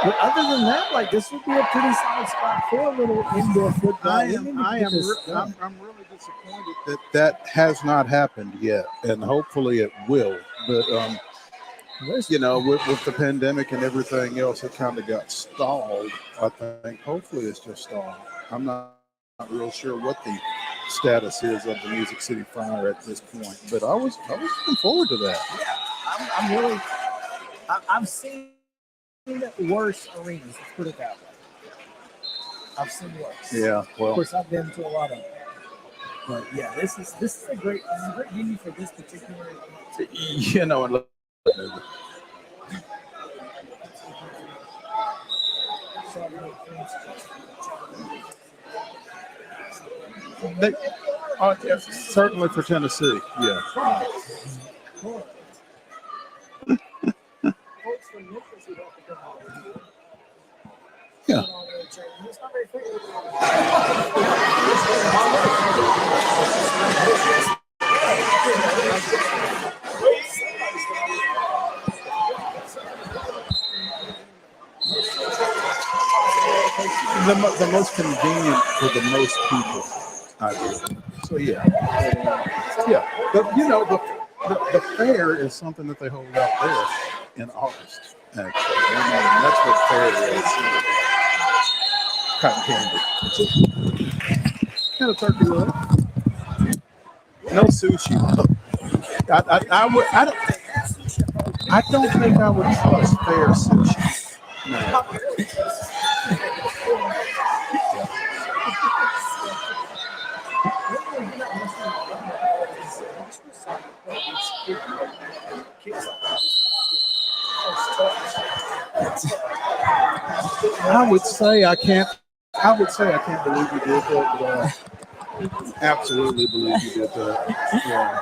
But other than that, like, this would be a pretty solid spot for a little indoor football. I'm really disappointed that has not happened yet, and hopefully it will. But with the pandemic and everything else, it kind of got stalled. I think hopefully it's just stalled. I'm not real sure what the status is of the Music City Fire at this point, but I was looking forward to that. Yeah, I've seen worse arenas. Let's put it that way. I've seen worse. Yeah, well, of course I've been to a lot of them. But yeah, this is a great venue for this particular. Yes, certainly for Tennessee. Yeah. Yeah. The most convenient for the most people, I believe. So yeah. But you know, the fair is something that they hold out there in August. Actually, and that's what fair is. Cotton candy. And a turkey leg. No sushi. I don't think I would trust fair sushi. No. I would say I can't believe you did that, but absolutely believe you did that. Yeah.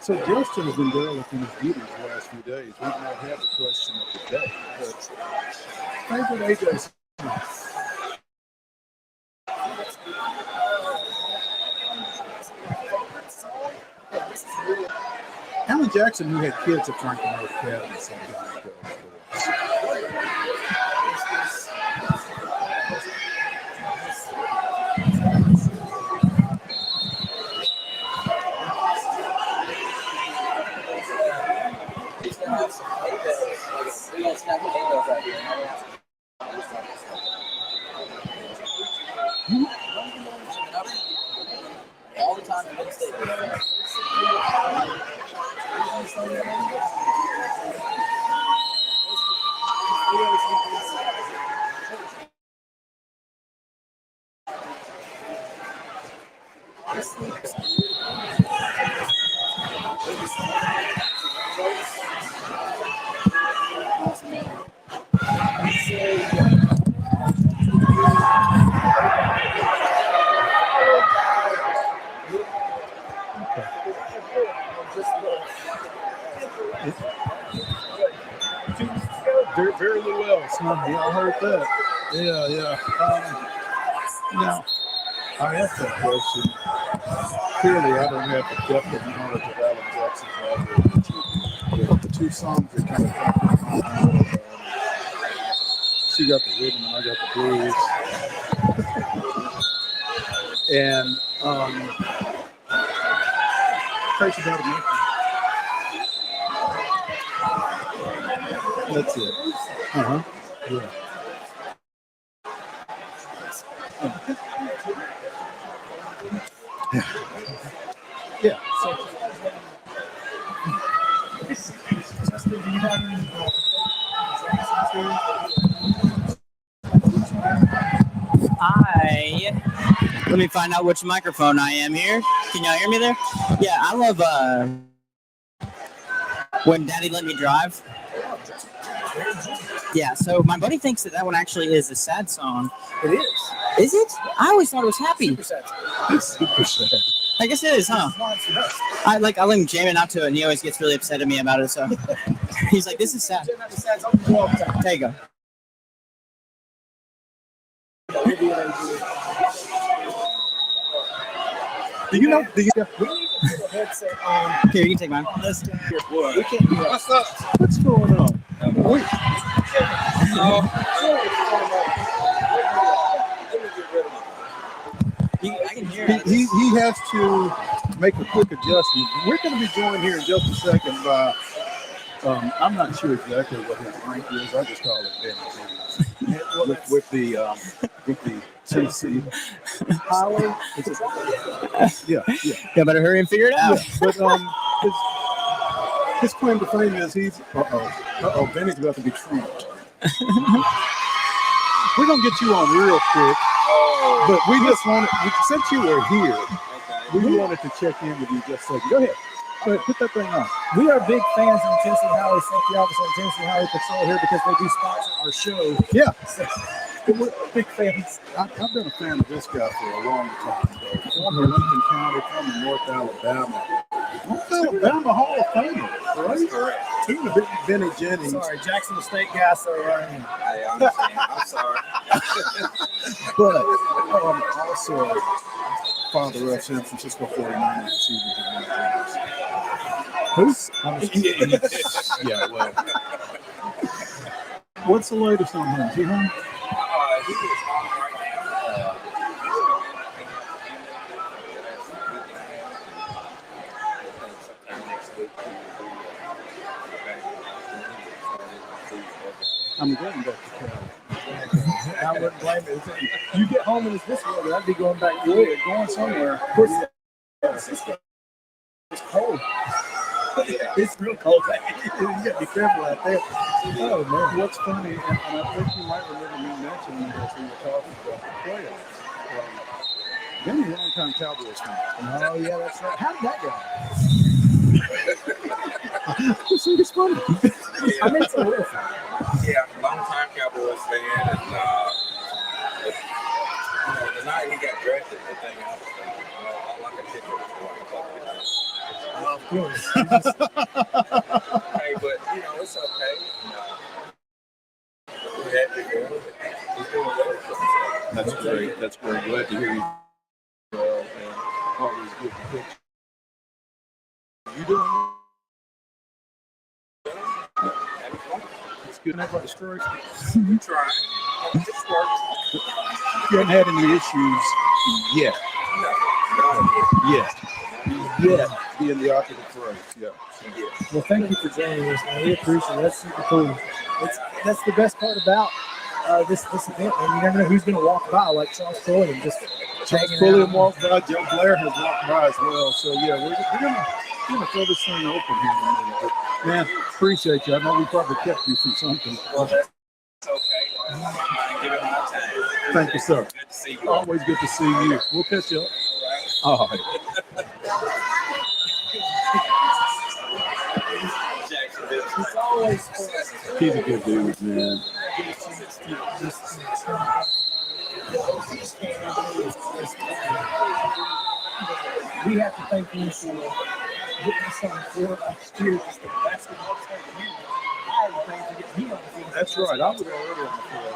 So Justin has been developing his duties the last few days. We've not had the question of the day. But favorite AJ. Alan Jackson, who had kids at Franklin Road Academy some time ago. All the time in Mid-State. Very little else, huh? Y'all heard that? Yeah. Now, I asked that question. Clearly, I don't have the depth of knowledge of Alan Jackson's library. But the two songs that kind of come to mind, she got the rhythm and I got the blues. And Tracy got a That's it. Yeah. Yeah. Let me find out which microphone I am here. Can y'all hear me there? Yeah, I love When Daddy Let Me Drive. Yeah, so my buddy thinks that one actually is a sad song. It is. Is it? I always thought it was happy. Super sad. It's super sad. I guess it is, huh? I like jamming out to it, and he always gets really upset at me about it. So he's like, "This is sad." There you go. Do you know? Here, you can take mine. What's up? What's going on? I can hear it. He has to make a quick adjustment. We're going to be joined here in just a second by, I'm not sure exactly what his rank is. I just call it Benny with the TC. Yeah. You better hurry and figure it out. Yeah, but his claim to fame is he's Benny's about to be trumped. We're gonna get you on real quick, but we just wanted, since you were here, we wanted to check in with you just a second. Go ahead. Put that thing on. We are big fans of Tennessee Highway Safety Officer and Tennessee Highway Patrol here because they do sponsor our show. Yeah. So, we're big fans. I've been a fan of this guy for a long time. From Lincoln County, from North Alabama. North Alabama Hall of Famer, right? Correct. To Benny Jennings. Sorry, Jacksonville State guy, so I understand. I'm sorry. But also father of San Francisco 49ers receivers. Who's? Yeah, well. What's the latest on him? Is he home? He is home right now. I'm getting back to Cali. I wouldn't blame it. If you get home and it's this weather, I'd be going back to it, going somewhere. Of course, it's cold. It's real cold. You got to be careful out there. Oh, man. What's funny, and I think you might remember me mentioning this when we were talking about the playoffs. Benny's a long-time Cowboys fan. Oh, yeah, that's right. How did that go? It's funny. I mean, it's a real fan. Yeah, long-time Cowboys fan, and the night he got drafted, the thing I was like a ticket Of course. Hey, but it's okay. We had to go. He's doing well. That's great. That's great. Glad to hear you. And always good to pitch. You doing? It's good. Everybody's straight. We trying. It's working. You haven't had any issues yet. Yeah. Being the operative phrase. Yeah. Well, thank you for joining us, man. We appreciate it. That's super cool. That's the best part about this event, man. You never know who's going to walk by, like Charles Pulley and just Charles Pulley walked by. Joe Blair has walked by as well. So, yeah, we're gonna throw this thing open here in a minute. But, man, appreciate you. I know we probably kept you from something. Well, that's okay. Give it my time. Thank you, sir. Good to see you. Always good to see you. We'll catch you up. All right. It's always fun. He's a good dude, man. We have to thank you for getting us on the field last year. Just the basketball team. I had to thank you for getting me on the field. That's right. I was already on the field.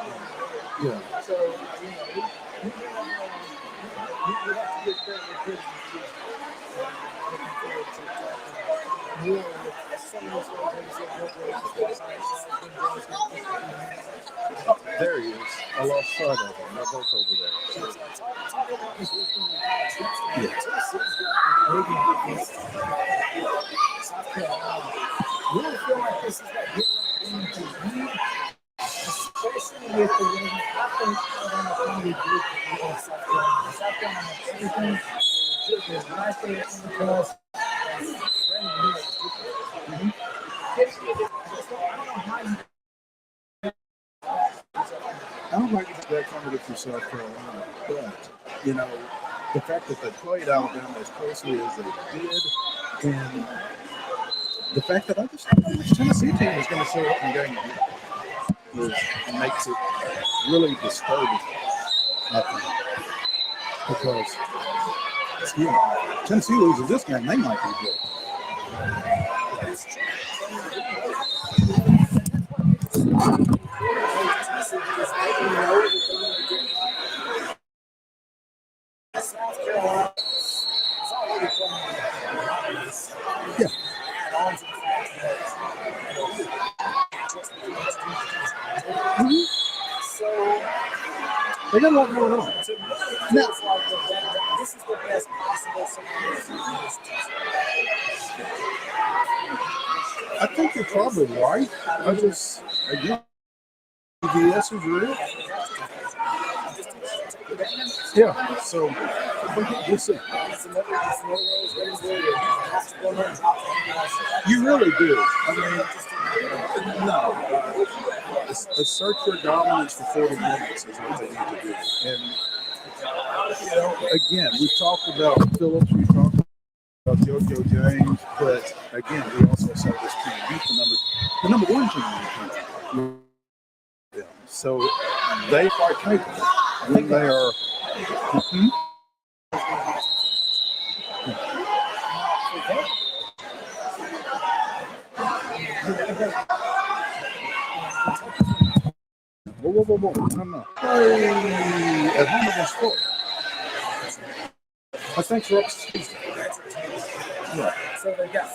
Yeah. So, we have to give credit where credit is due. Looking forward to talking more with some of those Oh, there he is. I lost sight of him. They're both over there. We don't feel like this is that good game to lead, especially with the way I think Alabama really did in South Carolina. South Carolina has everything. They're right there in the class. I don't like to be that comfortable for South Carolina, but, the fact that they played Alabama as closely as they did, and the fact that I just don't think this Tennessee team is going to show up in game makes it really disturbing, I think. Because, Tennessee loses this game, they might be good. Yeah. They got a lot going on. Now, this is the best possible scenario. I think you're probably right. Again, CBS is real. Yeah, so we'll see. You really do. I mean, no. Assert your dominance for 40 minutes is what they need to do. And, again, we talked about Phillips, we talked about JoJo James, but again, we also saw this team beat the number one team in the country. So they are capable when they are. Whoa. No. At home against Florida. I think for us Tuesday. Yeah. So they got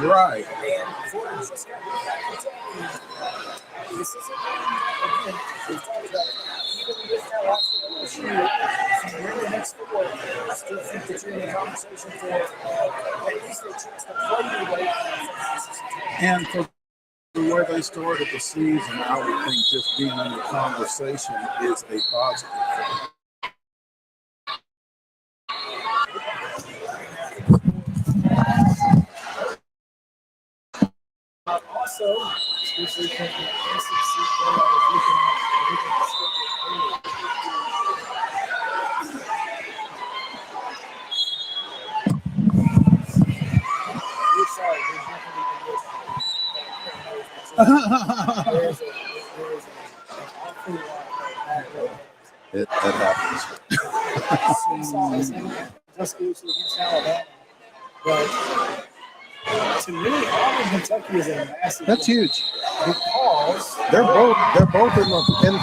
right. And for the way they started the season, I would think just being in the conversation is a positive. Also, especially from the SEC that happens. Just against Alabama, but to me, Auburn, Kentucky is a massive. That's huge because they're both in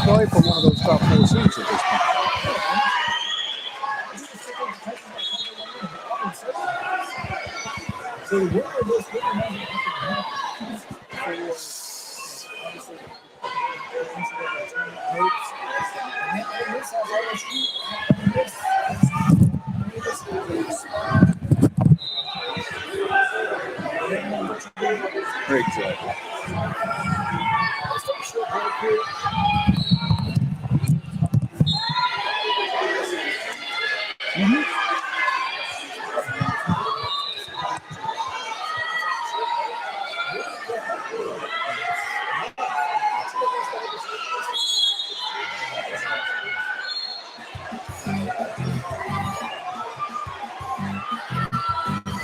play for one of those top 4 seats at this point. So the winner of this exactly.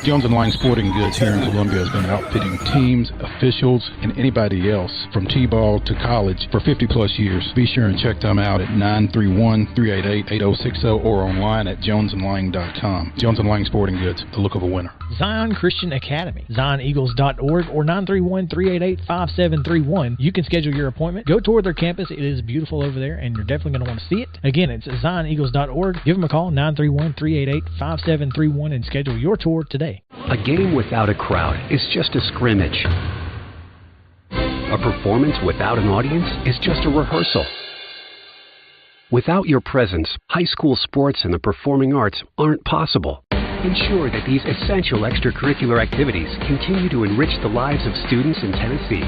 Jones & Lang Sporting Goods here in Columbia has been outfitting teams, officials, and anybody else from T-ball to college for 50-plus years. Be sure and check them out at 931-388-8060 or online at jonesandlang.com. Jones & Lang Sporting Goods, the look of a winner. Zion Christian Academy, zioneagles.org or 931-388-5731. You can schedule your appointment. Go tour their campus. It is beautiful over there, and you're definitely going to want to see it. Again, it's zioneagles.org. Give them a call, 931-388-5731, and schedule your tour today. A game without a crowd is just a scrimmage. A performance without an audience is just a rehearsal. Without your presence, high school sports and the performing arts aren't possible. Ensure that these essential extracurricular activities continue to enrich the lives of students in Tennessee.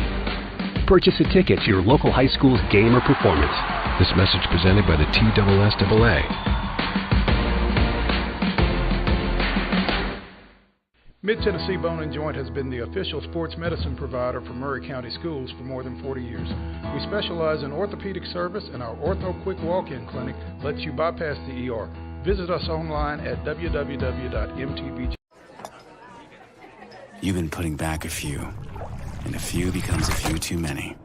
Purchase a ticket to your local high school's game or performance. This message presented by the TSSAA. Mid-Tennessee Bone & Joint has been the official sports medicine provider for Maury County Schools for more than 40 years. We specialize in orthopedic service, and our Ortho Quick Walk-In Clinic lets you bypass the ER. Visit us online at www.mtbj. You've been putting back a few, and a few becomes a few too many.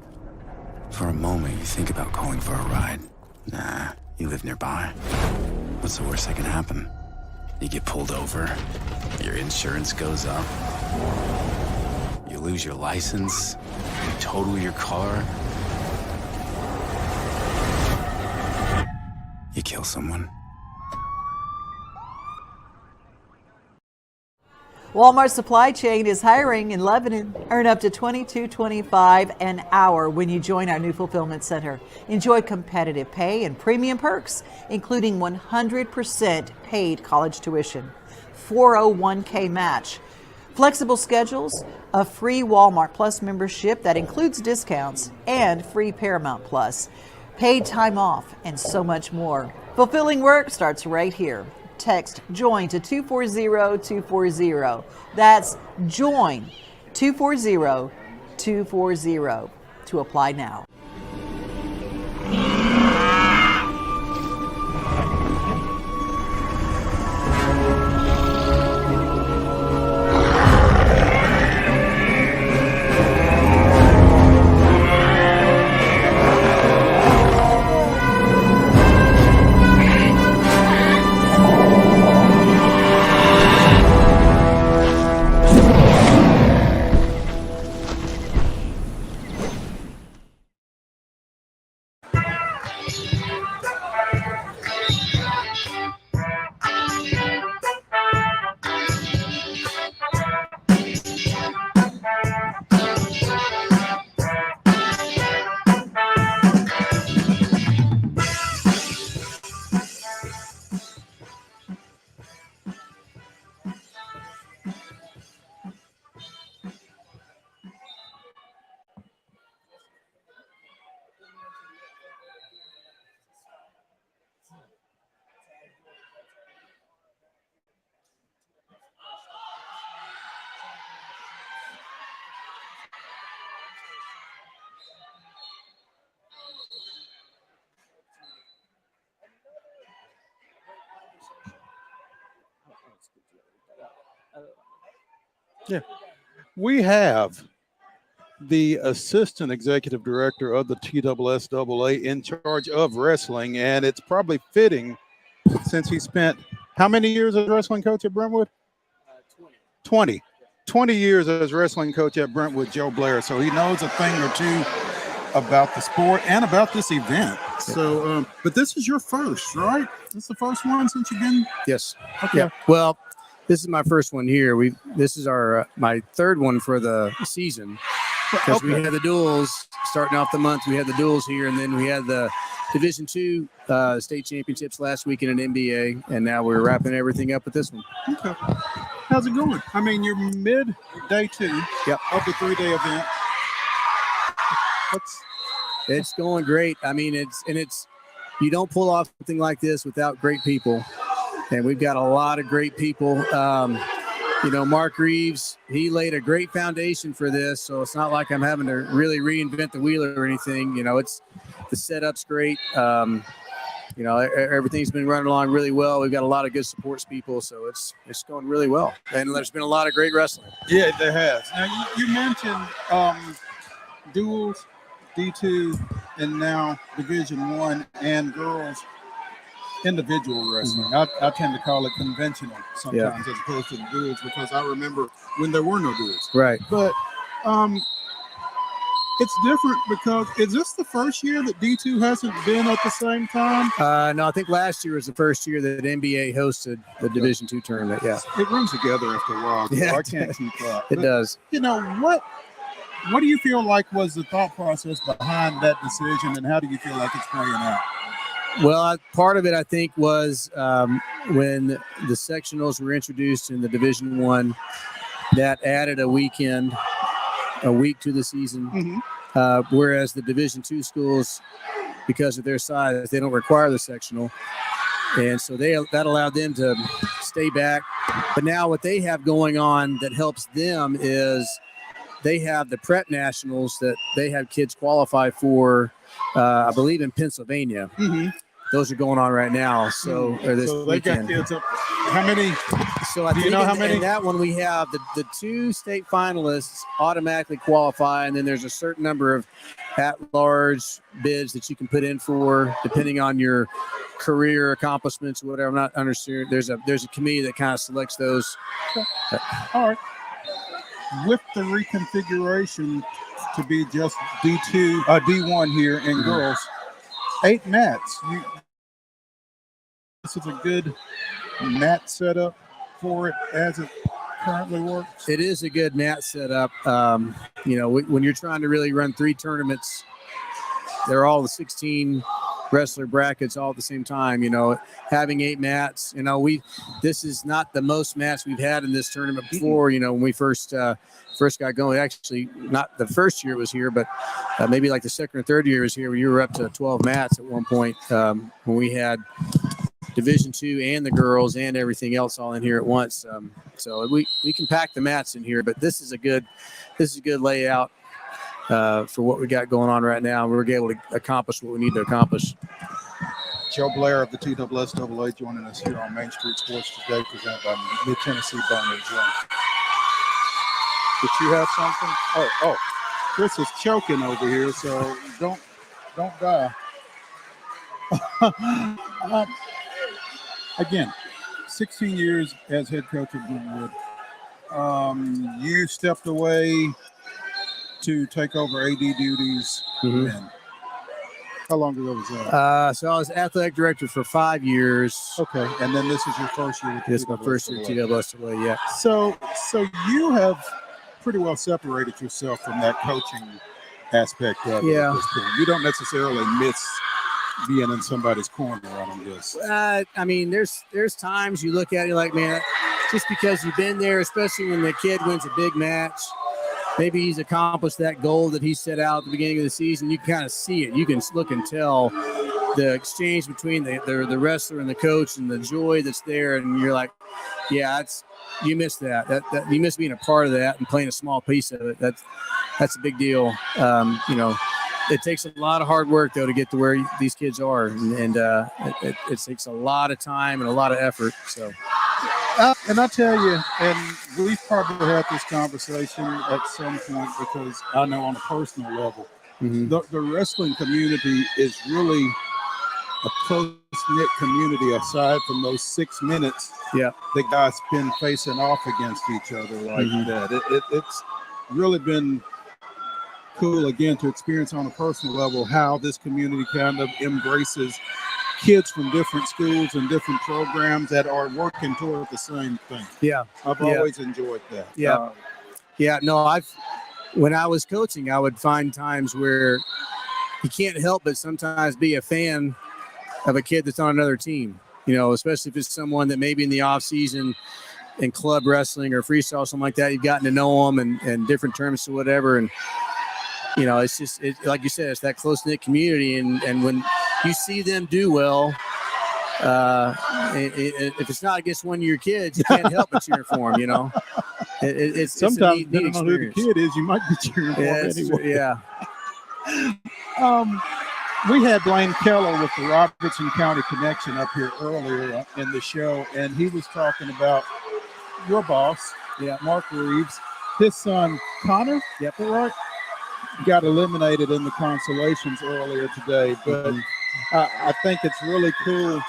For a moment, you think about calling for a ride. Nah, you live nearby. What's the worst that can happen? You get pulled over, your insurance goes up, you lose your license, you total your car, you kill someone. Walmart Supply Chain is hiring in Lebanon. Earn up to $22.25 an hour when you join our new fulfillment center. Enjoy competitive pay and premium perks, including 100% paid college tuition, 401k match, flexible schedules, a free Walmart Plus membership that includes discounts, and free Paramount Plus, paid time off, and so much more. Fulfilling work starts right here. Text JOIN to 240-240. That's JOIN 240-240 to apply now. Yeah. We have the assistant executive director of the TSSAA in charge of wrestling, and it's probably fitting since he spent how many years as wrestling coach at Brentwood? 20 years as wrestling coach at Brentwood, Joe Blair. So he knows a thing or two about the sport and about this event. So, but this is your first, right? This is the first one since you've been? Yes. Okay. Yeah. Well, this is my first one here. This is our my third one for the season because we had the duels starting off the month. We had the duels here, and then we had the Division II state championships last week in an NBA, and now we're wrapping everything up with this one. Okay. How's it going? I mean, you're mid day 2 of the 3-day event. It's going great. I mean, it's you don't pull off something like this without great people. And we've got a lot of great people. Mark Reeves, he laid a great foundation for this. So it's not like I'm having to really reinvent the wheel or anything. It's the setup's great. Everything's been running along really well. We've got a lot of good supports people. So it's going really well. And there's been a lot of great wrestling. Yeah, there has. Now, you mentioned duels, D2, and now Division I and girls individual wrestling. I tend to call it conventional sometimes as opposed to the duels because I remember when there were no duels. Right. But it's different because is this the first year that D2 hasn't been at the same time? No, I think last year was the first year that NBA hosted the Division II tournament. Yeah. It runs together after a while. Yeah, I can't keep up. It does. What do you feel like was the thought process behind that decision, and how do you feel like it's playing out? Well, part of it, I think, was when the sectionals were introduced in the Division I, that added a week to the season, whereas the Division II schools, because of their size, they don't require the sectional. And so that allowed them to stay back But now what they have going on that helps them is they have the prep nationals that they have kids qualify for, I believe in Pennsylvania. Mm-hmm. Those are going on right now. So, or this So they weekend. got kids up. How many? So I Do you think know how many? in that one we have the 2 state finalists automatically qualify, and then there's a certain number of at-large bids that you can put in for, depending on your career accomplishments or whatever. I'm not understanding. There's a committee that kind of selects those. All right. With the reconfiguration to be just D2, D1 here in girls, 8 mats. This is a good mat setup for it as it currently works. It is a good mat setup. When you're trying to really run 3 tournaments, they're all the 16 wrestler brackets all at the same time. Having 8 mats. This is not the most mats we've had in this tournament before. When we first got going, actually not the first year it was here, but maybe like the second or third year was here. We were up to 12 mats at one point when we had Division II and the girls and everything else all in here at once. So we can pack the mats in here, but this is a good layout for what we got going on right now. We're able to accomplish what we need to accomplish. Joe Blair of the TSSAA joining us here on Main Street Sports today, presented by Mid-Tennessee Bone and Joint. Did you have something? Oh, Chris is choking over here, so don't die. Again, 16 years as head coach of Brentwood. You stepped away to take over AD duties. Mm-hmm. How long ago was that? So I was athletic director for 5 years. Okay, and then this is your first year. This is my first year at TSSAA, yeah. So you have pretty well separated yourself from that coaching aspect of it at this point. You don't necessarily miss being in somebody's corner on this. There's times you look at it like, man, just because you've been there, especially when the kid wins a big match, maybe he's accomplished that goal that he set out at the beginning of the season. You can kind of see it. You can look and tell the exchange between the wrestler and the coach and the joy that's there. And you're like, yeah, you miss that. That you miss being a part of that and playing a small piece of it. That's a big deal. It takes a lot of hard work, though, to get to where these kids are, and it takes a lot of time and a lot of effort. So, and I tell you, and we've probably had this conversation at some point, because I know on a personal level, the wrestling community is really a close-knit community. Aside from those 6 minutes, the guys been facing off against each other like that. It's really been cool, again, to experience on a personal level how this community kind of embraces kids from different schools and different programs that are working toward the same thing. I've always enjoyed that. When I was coaching, I would find times where you can't help but sometimes be a fan of a kid that's on another team, especially if it's someone that maybe in the off season in club wrestling or freestyle, something like that, you've gotten to know them and different terms or whatever. And it's just like you said, it's that close-knit community, and when you see them do well, if it's not against one of your kids, you can't help but cheer for them. It's sometimes, it's a neat depending on who the kid is, you might be cheering for them anyway. We had Blaine Keller with the Robertson County Connection up here earlier in the show, and he was talking about your boss, Mark Reeves, his son Connor. Right? Got eliminated in the consolations earlier today, but I think it's really cool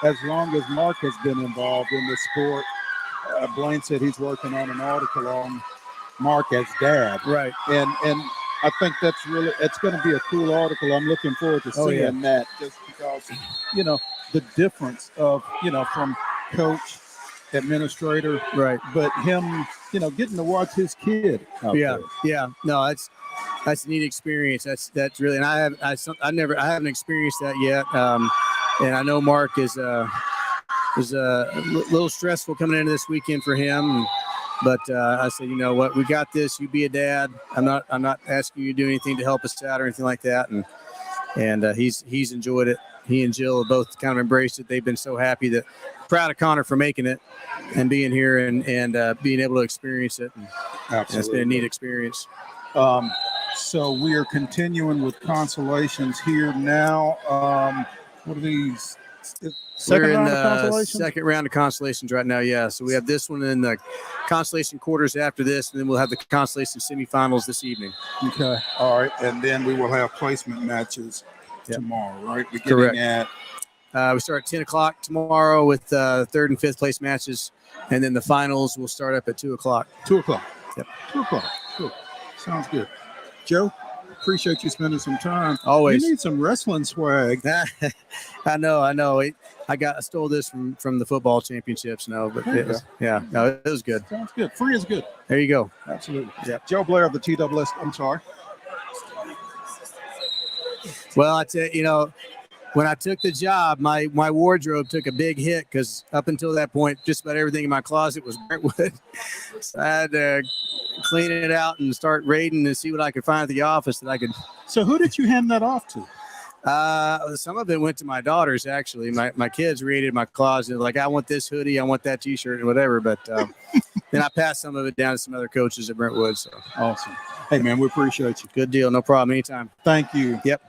as long as Mark has been involved in the sport. Blaine said he's working on an article on Mark as dad. Right. And I think it's going to be a cool article. I'm looking forward to seeing that, just because, the difference of, from coach, administrator, right, but him, getting to watch his kid. No, that's a neat experience. That's really, and I haven't experienced that yet. And I know Mark is a little stressful coming into this weekend for him. But I said, you know what, we got this. You be a dad. I'm not asking you to do anything to help us out or anything like that. And he's enjoyed it. He and Jill have both kind of embraced it. They've been so happy that proud of Connor for making it and being here and being able to experience it. Absolutely. It's been a neat experience. So we are continuing with consolations here now. What are these? We're in Round of the consolations? second round of consolations right now, yeah. So we have this one in the consolation quarters after this, and then we'll have the consolation semifinals this evening. Okay. All right. And then we will have placement matches tomorrow, right? Correct. At we start at 10 o'clock tomorrow with third and fifth place matches, and then the finals will start up at 2 o'clock. 2 o'clock. Yep. 2 o'clock. Cool. Sounds good. Joe, appreciate you spending some time. Always. You need some wrestling swag. I know. I stole this from the football championships. No, but it was good. Sounds good. Free is good. There you go. Absolutely. Yeah. Joe Blair of the TSSAA. I'm sorry. Well, I tell you, when I took the job, my wardrobe took a big hit because up until that point, just about everything in my closet was Brentwood. So I had to clean it out and start raiding and see what I could find at the office that I could. So who did you hand that off to? Some of it went to my daughters, actually. My kids raided my closet. Like, I want this hoodie, I want that T-shirt, and whatever. But then I passed some of it down to some other coaches at Brentwood. So awesome. Hey, man, we appreciate you. Good deal. No problem. Anytime. Thank you. Yep.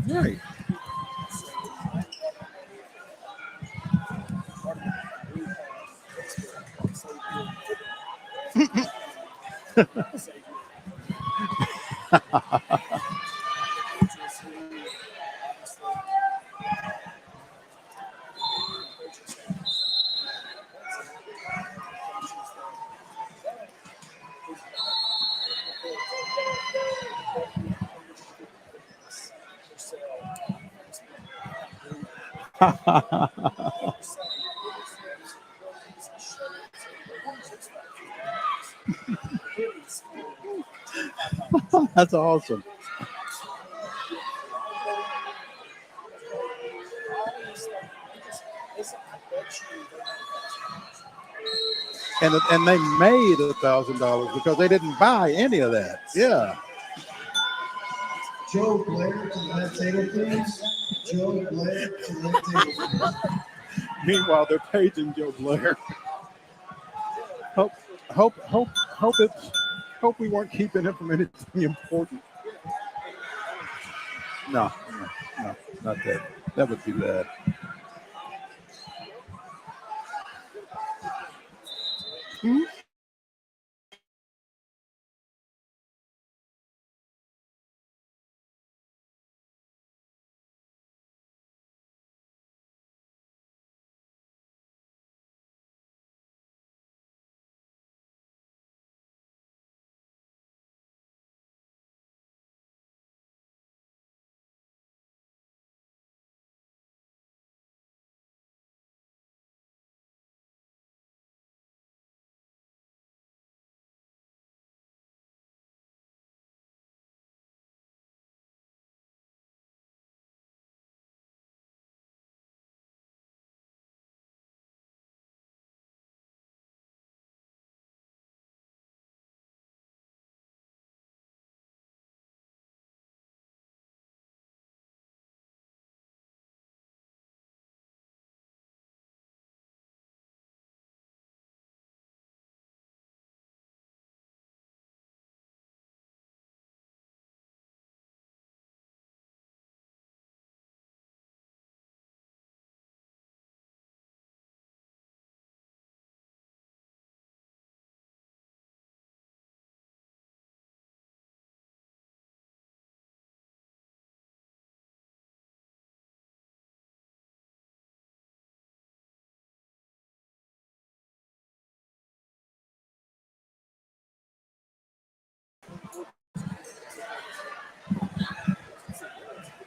Right. That's awesome. And they made $1,000 because they didn't buy any of that. Yeah. Joe Blair to that table, please. Joe Blair to that table. Meanwhile, they're paging Joe Blair. Hope we weren't keeping him from anything important. No, not that. That would be bad.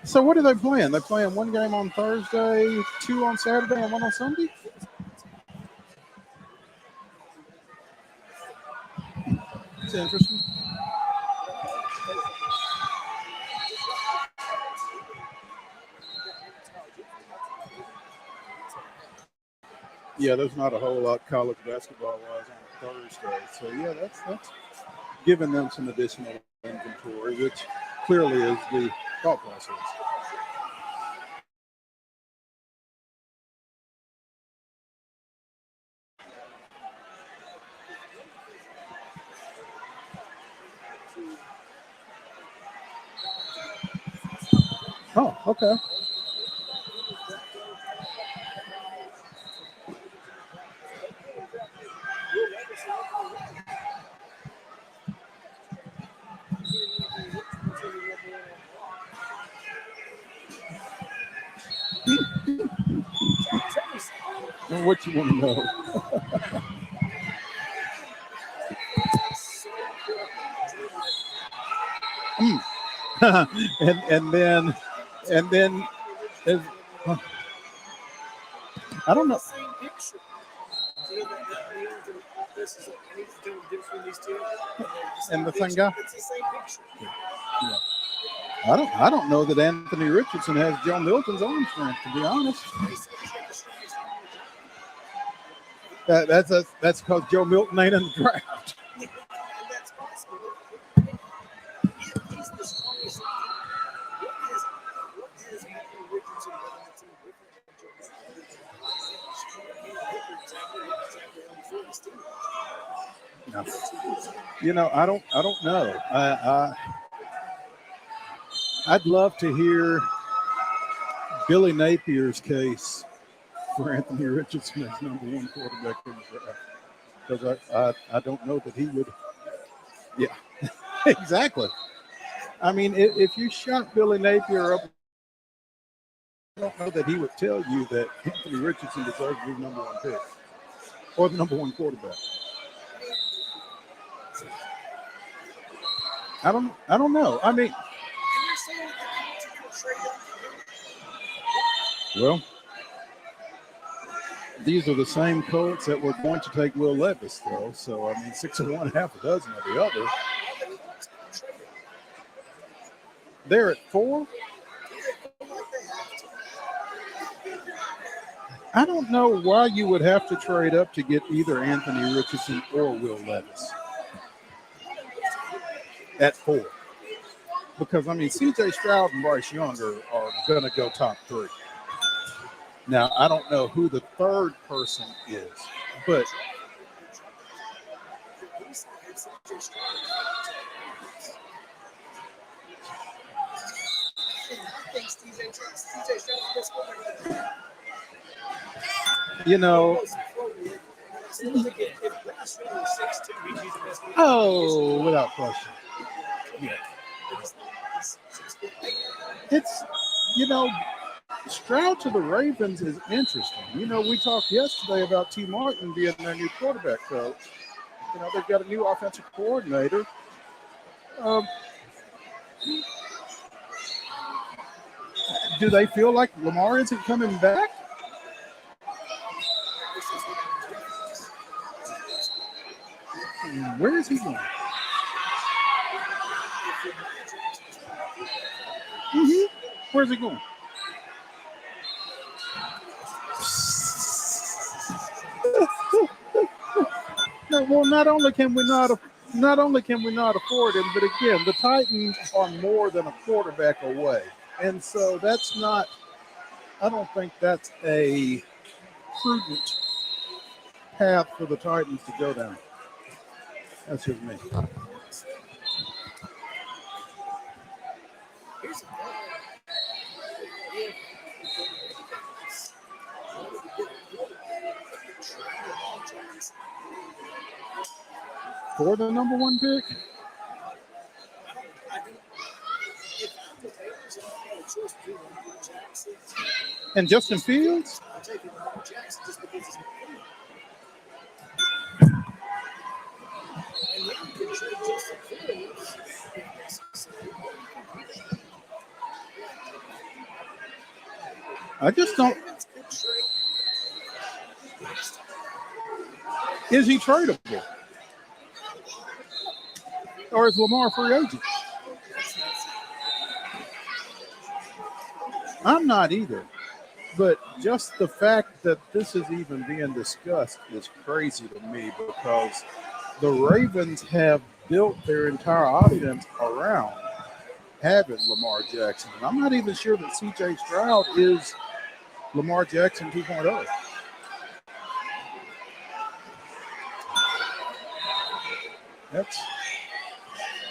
So what are they playing? They're playing one game on Thursday, 2 on Saturday, and 1 on Sunday? It's interesting. Yeah, there's not a whole lot college basketball-wise on Thursday. So, yeah, that's giving them some additional inventory, which clearly is the thought process. Oh, okay. Well, what you want to know? and then is, I don't know. And the thing guy. Yeah. I don't know that Anthony Richardson has Joe Milton's arm strength, to be honest. That's because Joe Milton ain't in the draft. No. You know, I don't know. I'd love to hear Billy Napier's case for Anthony Richardson as number one quarterback in the draft, because I don't know that he would. Yeah, exactly. I mean, if you shot Billy Napier up, I don't know that he would tell you that Anthony Richardson deserves to be the number one pick or the number one quarterback. I don't know. I mean, well, these are the same Colts that were going to take Will Levis, though. So, I mean, 6 of one, half a dozen of the other. They're at 4. I don't know why you would have to trade up to get either Anthony Richardson or Will Levis at 4. Because, I mean, C.J. Stroud and Bryce Young are going to go top 3. Now, I don't know who the third person is, but you know, oh, without question. Yeah. It's, you know, Stroud to the Ravens is interesting. You know, we talked yesterday about T. Martin being their new quarterback coach. You know, they've got a new offensive coordinator. Do they feel like Lamar isn't coming back? Where is he going? Mm-hmm. Where's he going? No, well, not only can we not afford him, but again, the Titans are more than a quarterback away, and so that's not. I don't think that's a prudent path for the Titans to go down. That's just me. For the number one pick? And Justin Fields? I just don't. Is he tradable? Or is Lamar free agent? I'm not either. But just the fact that this is even being discussed is crazy to me, because the Ravens have built their entire offense around have it Lamar Jackson. And I'm not even sure that C.J. Stroud is Lamar Jackson 2.0.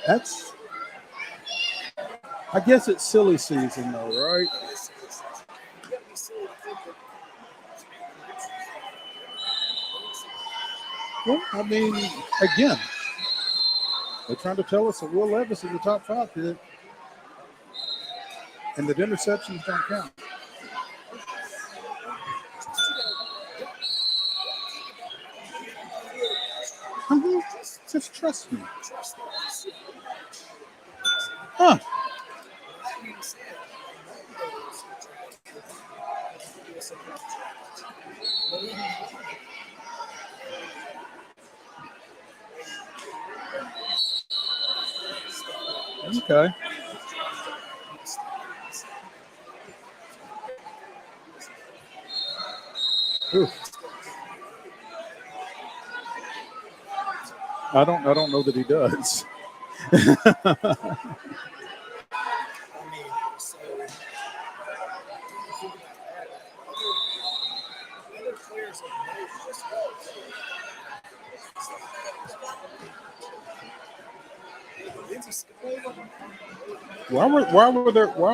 That's I guess it's silly season though, right? Well, I mean, again, they're trying to tell us that Will Levis is the top 5 pick, and the interceptions don't count. Just trust me. Huh. Okay. Oof. I don't know that he does. Why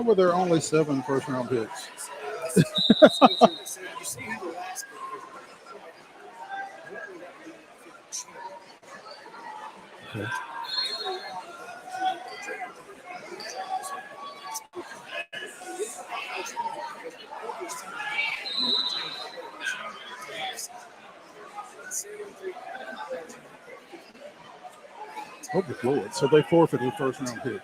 were there only 7 first round picks? Okay. Oh, good Lord. So they forfeited the first round pick.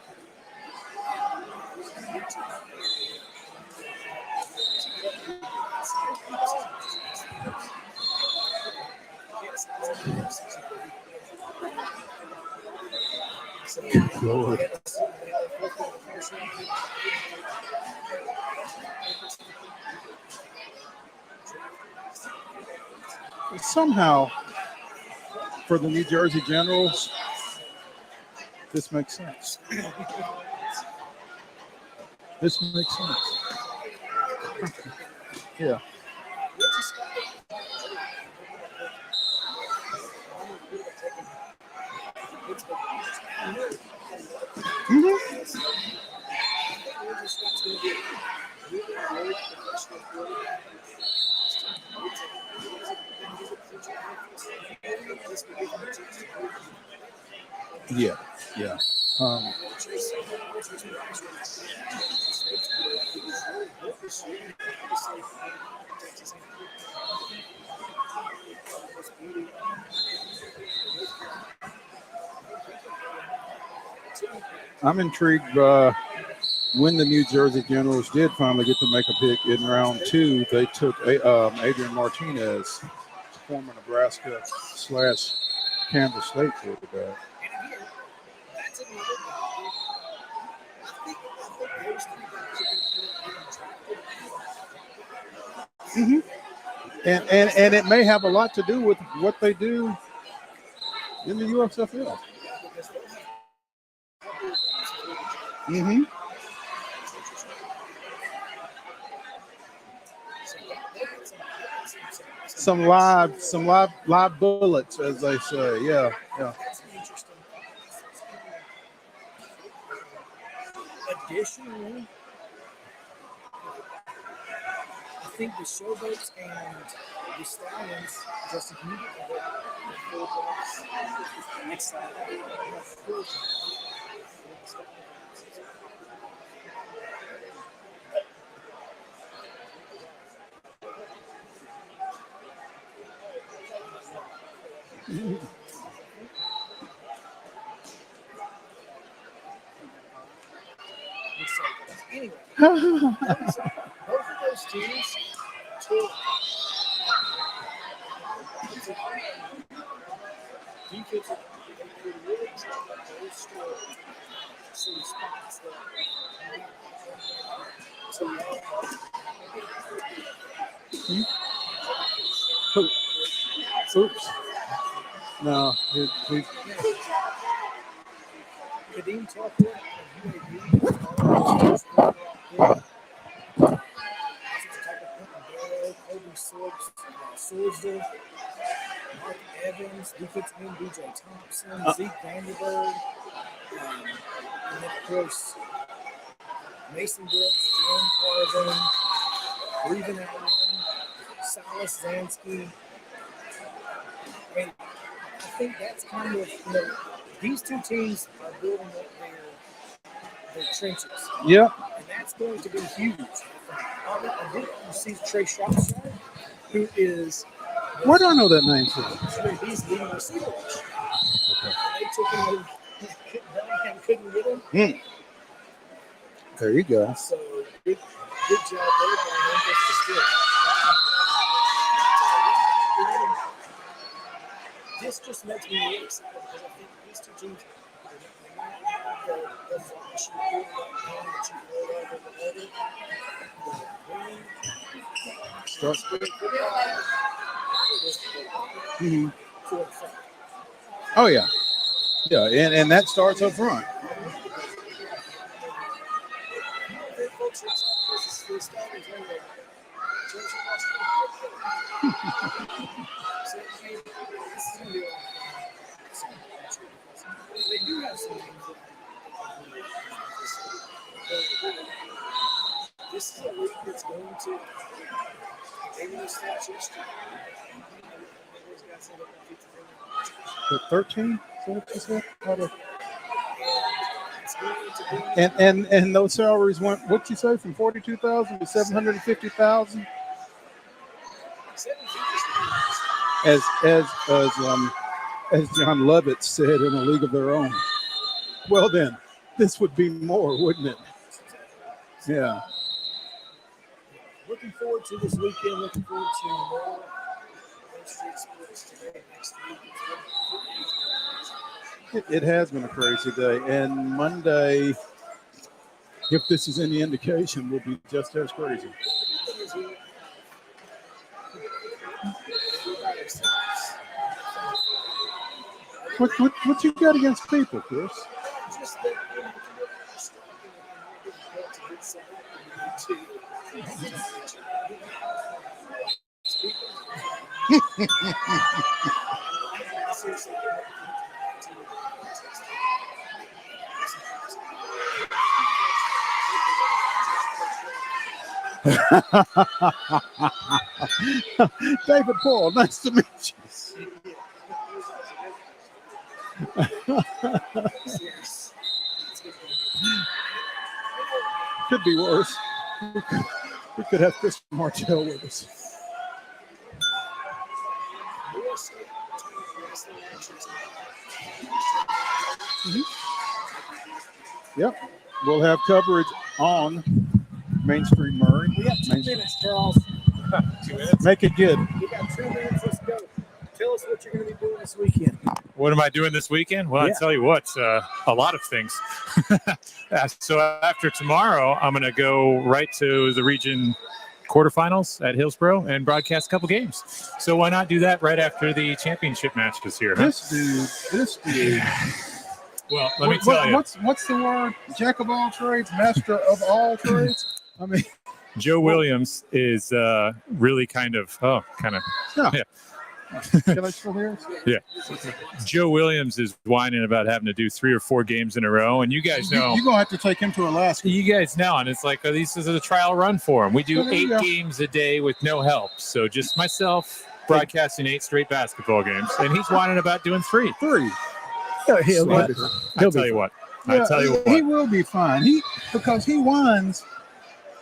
Good Lord. Somehow, for the New Jersey Generals, this makes sense. This makes sense. Yeah. Yeah, yeah. I'm intrigued when the New Jersey Generals did finally get to make a pick in round 2. They took Adrian Martinez, former Nebraska / Kansas State quarterback. Mm-hmm. And it may have a lot to do with what they do in the USFL. Mm-hmm. Some live bullets, as they say. Yeah, yeah. Additionally, I think the Showboats and the Stallions just immediately anyway, both of those teams took defensive really those some spots that Oops. No, Kadeem Tucker of UAB Swordsville, Mark Evans, defensive end DJ Thompson, Zeke Vanderberg, and then of course Mason Brooks, Jerome Carvin, Reuben Allen, Silas Zansky. I mean, I think that's kind of, these two teams are building up their trenches. Yep. And that's going to be huge. I did see Trey Shropshire, who is. Where do I know that name from? He's leading receiver. Okay. They took him and couldn't get him. There you go. So good job there by Memphis to still. This just makes me really excited because I think these two teams they might have the flash and that you heard of in the weather. Oh yeah, yeah, and that starts up front. They do have some things this is a league that's going to maybe those stats yesterday. Those guys end up 13? Is that what you said? And those salaries went, what'd you say, from 42,000 to 750,000? As John Lovett said, in a league of their own. Well then, this would be more, wouldn't it? Yeah. Looking forward to this weekend. Looking forward to more street sports today, next week. It has been a crazy day, and Monday, if this is any indication, will be just as crazy. What you got against people, Chris? Just that difficult to get something David Paul, nice to meet you. Could be worse. We could have Chris Martell with us. Yep. We'll have coverage on Main Street Murray. We got 2 minutes, Charles. 2 minutes? Make it good. We got 2 minutes. Let's go. Tell us what you're going to be doing this weekend. What am I doing this weekend? Well, I tell you what, a lot of things. So after tomorrow, I'm going to go right to the region quarterfinals at Hillsborough and broadcast a couple games. So why not do that right after the championship matches here? Huh? This dude. Well, let me tell you. What's the word? Jack of all trades, master of all trades? I mean, Joe Williams is really kind of. Yeah. Can I still hear? Yeah. Joe Williams is whining about having to do 3 or 4 games in a row. And you guys know. You're going to have to take him to Alaska. You guys know. And it's like, this is a trial run for him. We do 8 games a day with no help. So just myself broadcasting 8 straight basketball games. And he's whining about doing 3. I tell you what. He will be fine. Because he whines,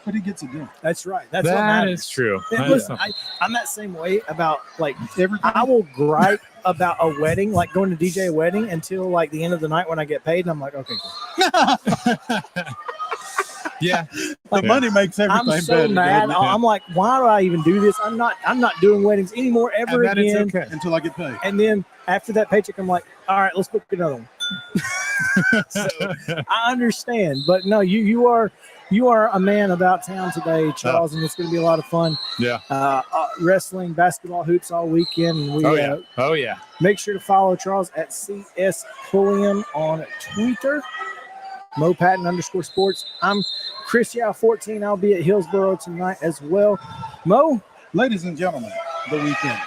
but he gets it done. That's right. That is true. Listen, I'm that same way about everything. I will gripe about a wedding, like going to DJ a wedding, until the end of the night when I get paid, and I'm like, okay, cool. Yeah, the money makes everything. I'm so mad. I'm like, why do I even do this? I'm not doing weddings anymore ever again until I get paid. And then after that paycheck, I'm like, all right, let's book another one. So I understand, but no, you are a man about town today, Charles, and it's going to be a lot of fun. Yeah. Wrestling, basketball, hoops all weekend. And Oh yeah. Make sure to follow Charles at CS Pulliam on Twitter. Mo Patton _sports. I'm Chris Yow 14. I'll be at Hillsboro tonight as well. Mo? Ladies and gentlemen, the weekend.